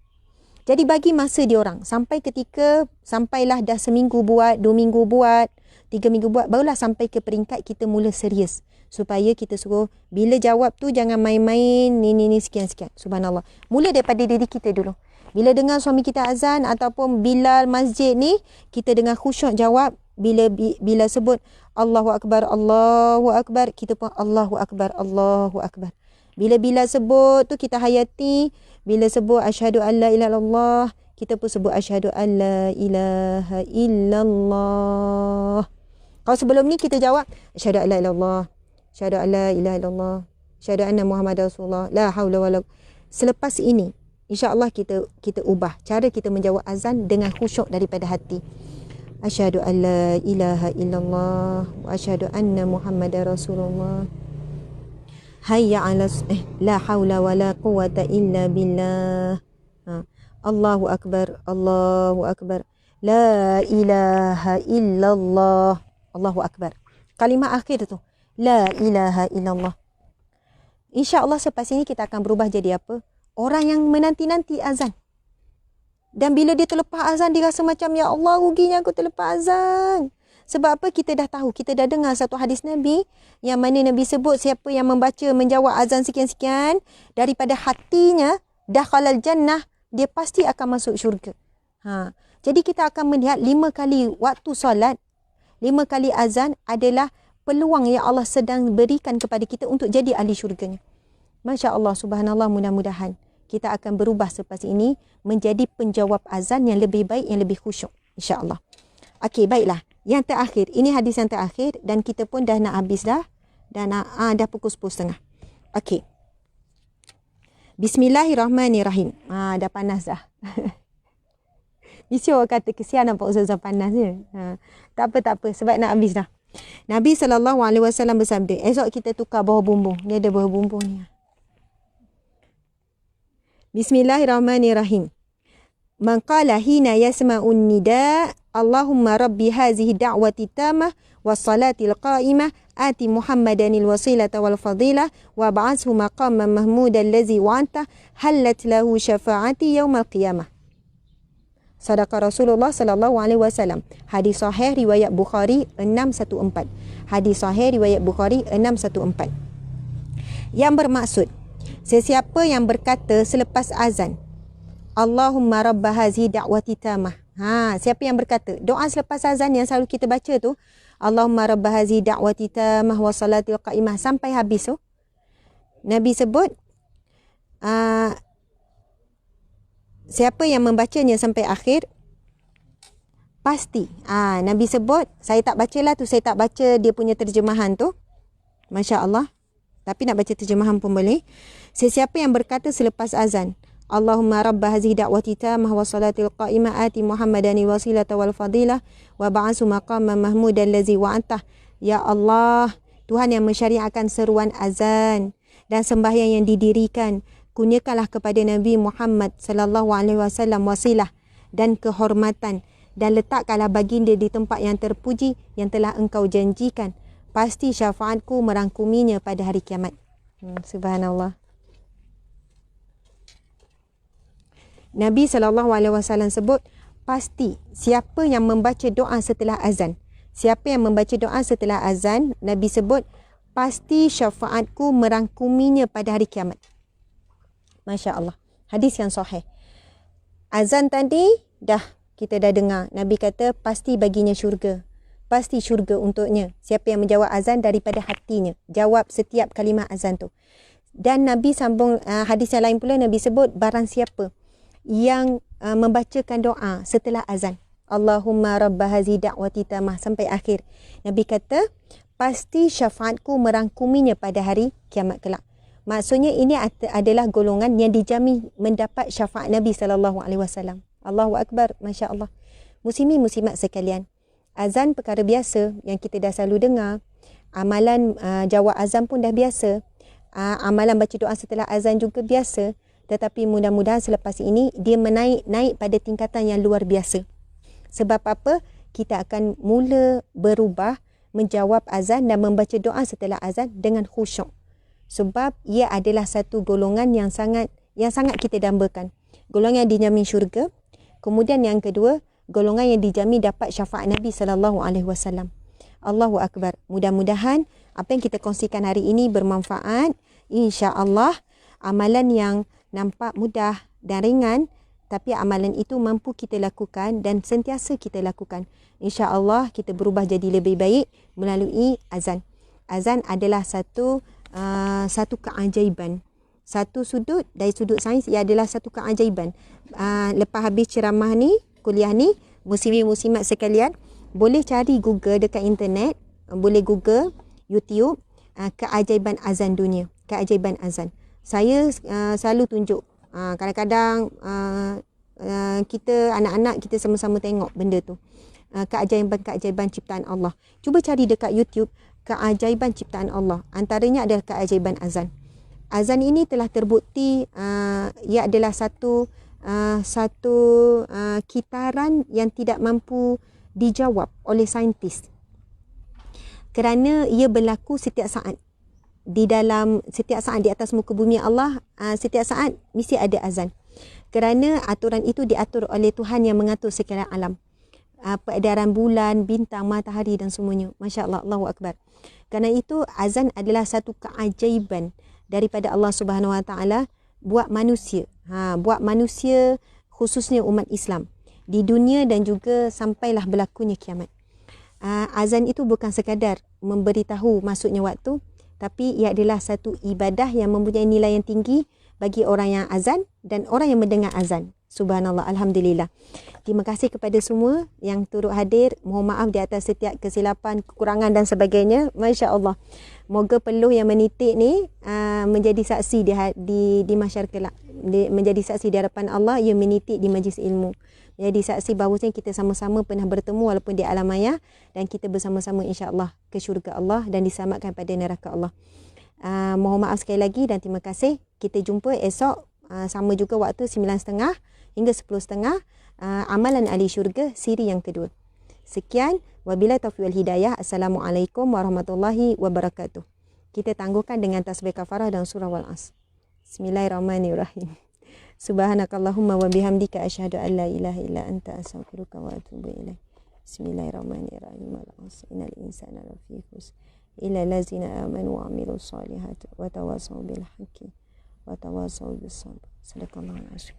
Jadi bagi masa dia orang sampai ketika sampailah dah seminggu buat, 2 minggu buat, 3 minggu buat, barulah sampai ke peringkat kita mula serius. Supaya kita suruh bila jawab tu jangan main-main ni sekian-sekian. Subhanallah. Mula daripada diri kita dulu. Bila dengar suami kita azan ataupun bilal masjid ni, kita dengan khusyuk jawab. Bila sebut Allahu Akbar, Allahu Akbar, kita pun Allahu Akbar, Allahu Akbar. Bila sebut tu kita hayati. Bila sebut asyhadu an la ilaha illallah, kita pun sebut asyhadu an la ilaha illallah. Kalau sebelum ni kita jawab asyhadu an la ilaha illallah, asyhadu an la ilaha illallah, asyhadu anna Muhammadar Rasulullah, la haula wala. Selepas ini insya-Allah kita ubah cara kita menjawab azan dengan khusyuk daripada hati. Asyhadu an la ilaha illallah wa asyhadu anna Muhammadar Rasulullah. Hayya 'alas la haula wala quwwata illa billah. Allahu Akbar, Allahu Akbar. La ilaha illallah. Allahu Akbar. Kalimah akhir tu. La ilaha illallah. InsyaAllah selepas ini kita akan berubah jadi apa? Orang yang menanti-nanti azan. Dan bila dia terlepas azan, dia rasa macam, ya Allah, ruginya aku terlepas azan. Sebab apa? Kita dah tahu, kita dah dengar satu hadis Nabi, yang mana Nabi sebut siapa yang membaca, menjawab azan sekian-sekian, daripada hatinya, dakhalal jannah, dia pasti akan masuk syurga. Jadi kita akan melihat 5 kali waktu solat, 5 kali azan adalah peluang yang Allah sedang berikan kepada kita untuk jadi ahli syurganya. Masya Allah, subhanallah, mudah-mudahan kita akan berubah selepas ini menjadi penjawab azan yang lebih baik, yang lebih khusyuk. InsyaAllah. Okey, baiklah. Yang terakhir, ini hadis yang terakhir dan kita pun dah nak habis dah. Dah pukul 10.30. Okey. Bismillahirrahmanirrahim. Dah panas dah. Mesti orang kata kesian nampak ustazah panas je. Tak apa. Sebab nak habis dah. Nabi SAW bersabda, esok kita tukar bawah bumbung. Dia ada bawah bumbung ni. Bismillahirrahmanirrahim. Man qala hina yasma'un nida, Allahumma rabbi hazihi da'wati tamah wassalatil qa'imah ati Muhammadanil wasilata wal fadilah wa ba'athu maqaman mahmudan allazi wa'anta halat lahu syafa'ati yaumal qiyamah. Sadaqa Rasulullah sallallahu alaihi wasallam. Hadis sahih riwayat Bukhari 614. Hadis sahih riwayat Bukhari 614. Yang bermaksud, sesiapa yang berkata selepas azan, Allahumma rabba hazihi da'wati tamah. Siapa yang berkata doa selepas azan yang selalu kita baca tu, Allahumma rabba hazihi da'wati tamah wa salatil qa'imah sampai habis tu, Nabi sebut siapa yang membacanya sampai akhir pasti. Nabi sebut, saya tak bacalah tu, saya tak baca dia punya terjemahan tu. Masya Allah. Tapi nak baca terjemahan pun boleh. Sesiapa yang berkata selepas azan, Allahumma rabba hazihi da'wati tamah wa salatil qa'imah ati Muhammadani wasilata wal fadilah wa ba'athu maqaman mahmudan allazi wa'antah. Ya Allah, Tuhan yang mensyariatkan seruan azan dan sembahyang yang didirikan, kurniakanlah kepada Nabi Muhammad sallallahu alaihi wasallam wasilah dan kehormatan, dan letakkanlah baginda di tempat yang terpuji yang telah engkau janjikan. Pasti syafaatku merangkuminya pada hari kiamat. Subhanallah. Nabi SAW sebut, pasti siapa yang membaca doa setelah azan. Siapa yang membaca doa setelah azan, Nabi sebut, pasti syafaatku merangkuminya pada hari kiamat. Masya Allah. Hadis yang sahih. Azan tadi, kita dah dengar. Nabi kata, pasti baginya syurga. Pasti syurga untuknya. Siapa yang menjawab azan daripada hatinya. Jawab setiap kalimah azan tu. Dan Nabi sambung, hadis yang lain pula, Nabi sebut, barang siapa yang membacakan doa setelah azan, Allahumma rabba hazihi da'wati tamah sampai akhir, Nabi kata pasti syafaatku merangkuminya pada hari kiamat kelak. Maksudnya ini adalah golongan yang dijamin mendapat syafaat Nabi SAW. Allahu Akbar. Masya Allah. Muslimin muslimat sekalian, azan perkara biasa yang kita dah selalu dengar. Amalan jawab azan pun dah biasa. Amalan baca doa setelah azan juga biasa. Tetapi mudah-mudahan selepas ini dia naik pada tingkatan yang luar biasa. Sebab apa? Kita akan mula berubah menjawab azan dan membaca doa setelah azan dengan khusyuk. Sebab ia adalah satu golongan yang sangat kita dambakan. Golongan yang dijamin syurga. Kemudian yang kedua, golongan yang dijamin dapat syafaat Nabi sallallahu alaihi wasallam. Allahu Akbar. Mudah-mudahan apa yang kita kongsikan hari ini bermanfaat. Insya-Allah amalan yang nampak mudah dan ringan, tapi amalan itu mampu kita lakukan dan sentiasa kita lakukan. InsyaAllah kita berubah jadi lebih baik melalui azan. Azan adalah satu keajaiban. Satu sudut, dari sudut sains, ia adalah satu keajaiban. Lepas habis ceramah ni, kuliah ni, muslimin-muslimat sekalian, boleh cari Google dekat internet, boleh Google, YouTube, keajaiban azan dunia. Keajaiban azan. Saya selalu tunjuk. Kadang-kadang kita, anak-anak kita sama-sama tengok benda tu. Keajaiban-keajaiban ciptaan Allah. Cuba cari dekat YouTube, keajaiban ciptaan Allah. Antaranya adalah keajaiban azan. Azan ini telah terbukti ia adalah satu kitaran yang tidak mampu dijawab oleh saintis. Kerana ia berlaku setiap saat. Setiap saat di atas muka bumi Allah, setiap saat mesti ada azan. Kerana aturan itu diatur oleh Tuhan yang mengatur sekalian alam. Peredaran bulan, bintang, matahari dan semuanya. Masya Allah, Allahu Akbar. Kerana itu azan adalah satu keajaiban daripada Allah Subhanahu Wa Taala buat manusia. Buat manusia khususnya umat Islam. Di dunia dan juga sampailah berlakunya kiamat. Azan itu bukan sekadar memberitahu masuknya waktu, tapi ia adalah satu ibadah yang mempunyai nilai yang tinggi bagi orang yang azan dan orang yang mendengar azan. Subhanallah, Alhamdulillah. Terima kasih kepada semua yang turut hadir. Mohon maaf di atas setiap kesilapan, kekurangan dan sebagainya. Masya Allah. Moga peluh yang menitik ni menjadi saksi di masyarakat, menjadi saksi di hadapan Allah yang menitik di majlis ilmu. Menjadi saksi bahawasanya kita sama-sama pernah bertemu walaupun di alam maya, dan kita bersama-sama insya-Allah ke syurga Allah dan diselamatkan pada neraka Allah. Mohon maaf sekali lagi dan terima kasih. Kita jumpa esok sama juga waktu 9.30 hingga 10.30, amalan ahli syurga siri yang kedua. Sekian, wabillahi taufiq wal hidayah. Assalamualaikum warahmatullahi wabarakatuh. Kita tangguhkan dengan tasbih kafarah dan surah Wal-Asr. Bismillahirrahmanirrahim. Subhanakallahumma wa bihamdika asyhadu an la ilaha illa anta astaghfiruka wa atubu ilaik. Bismillahirrahmanirrahim. Al-'asr innal insana lafi khusr illa allazina amanu wa 'amilus solihati wa tawassaw bil haqqi wa tawassaw bis sabr. Sadaqallahul 'azim.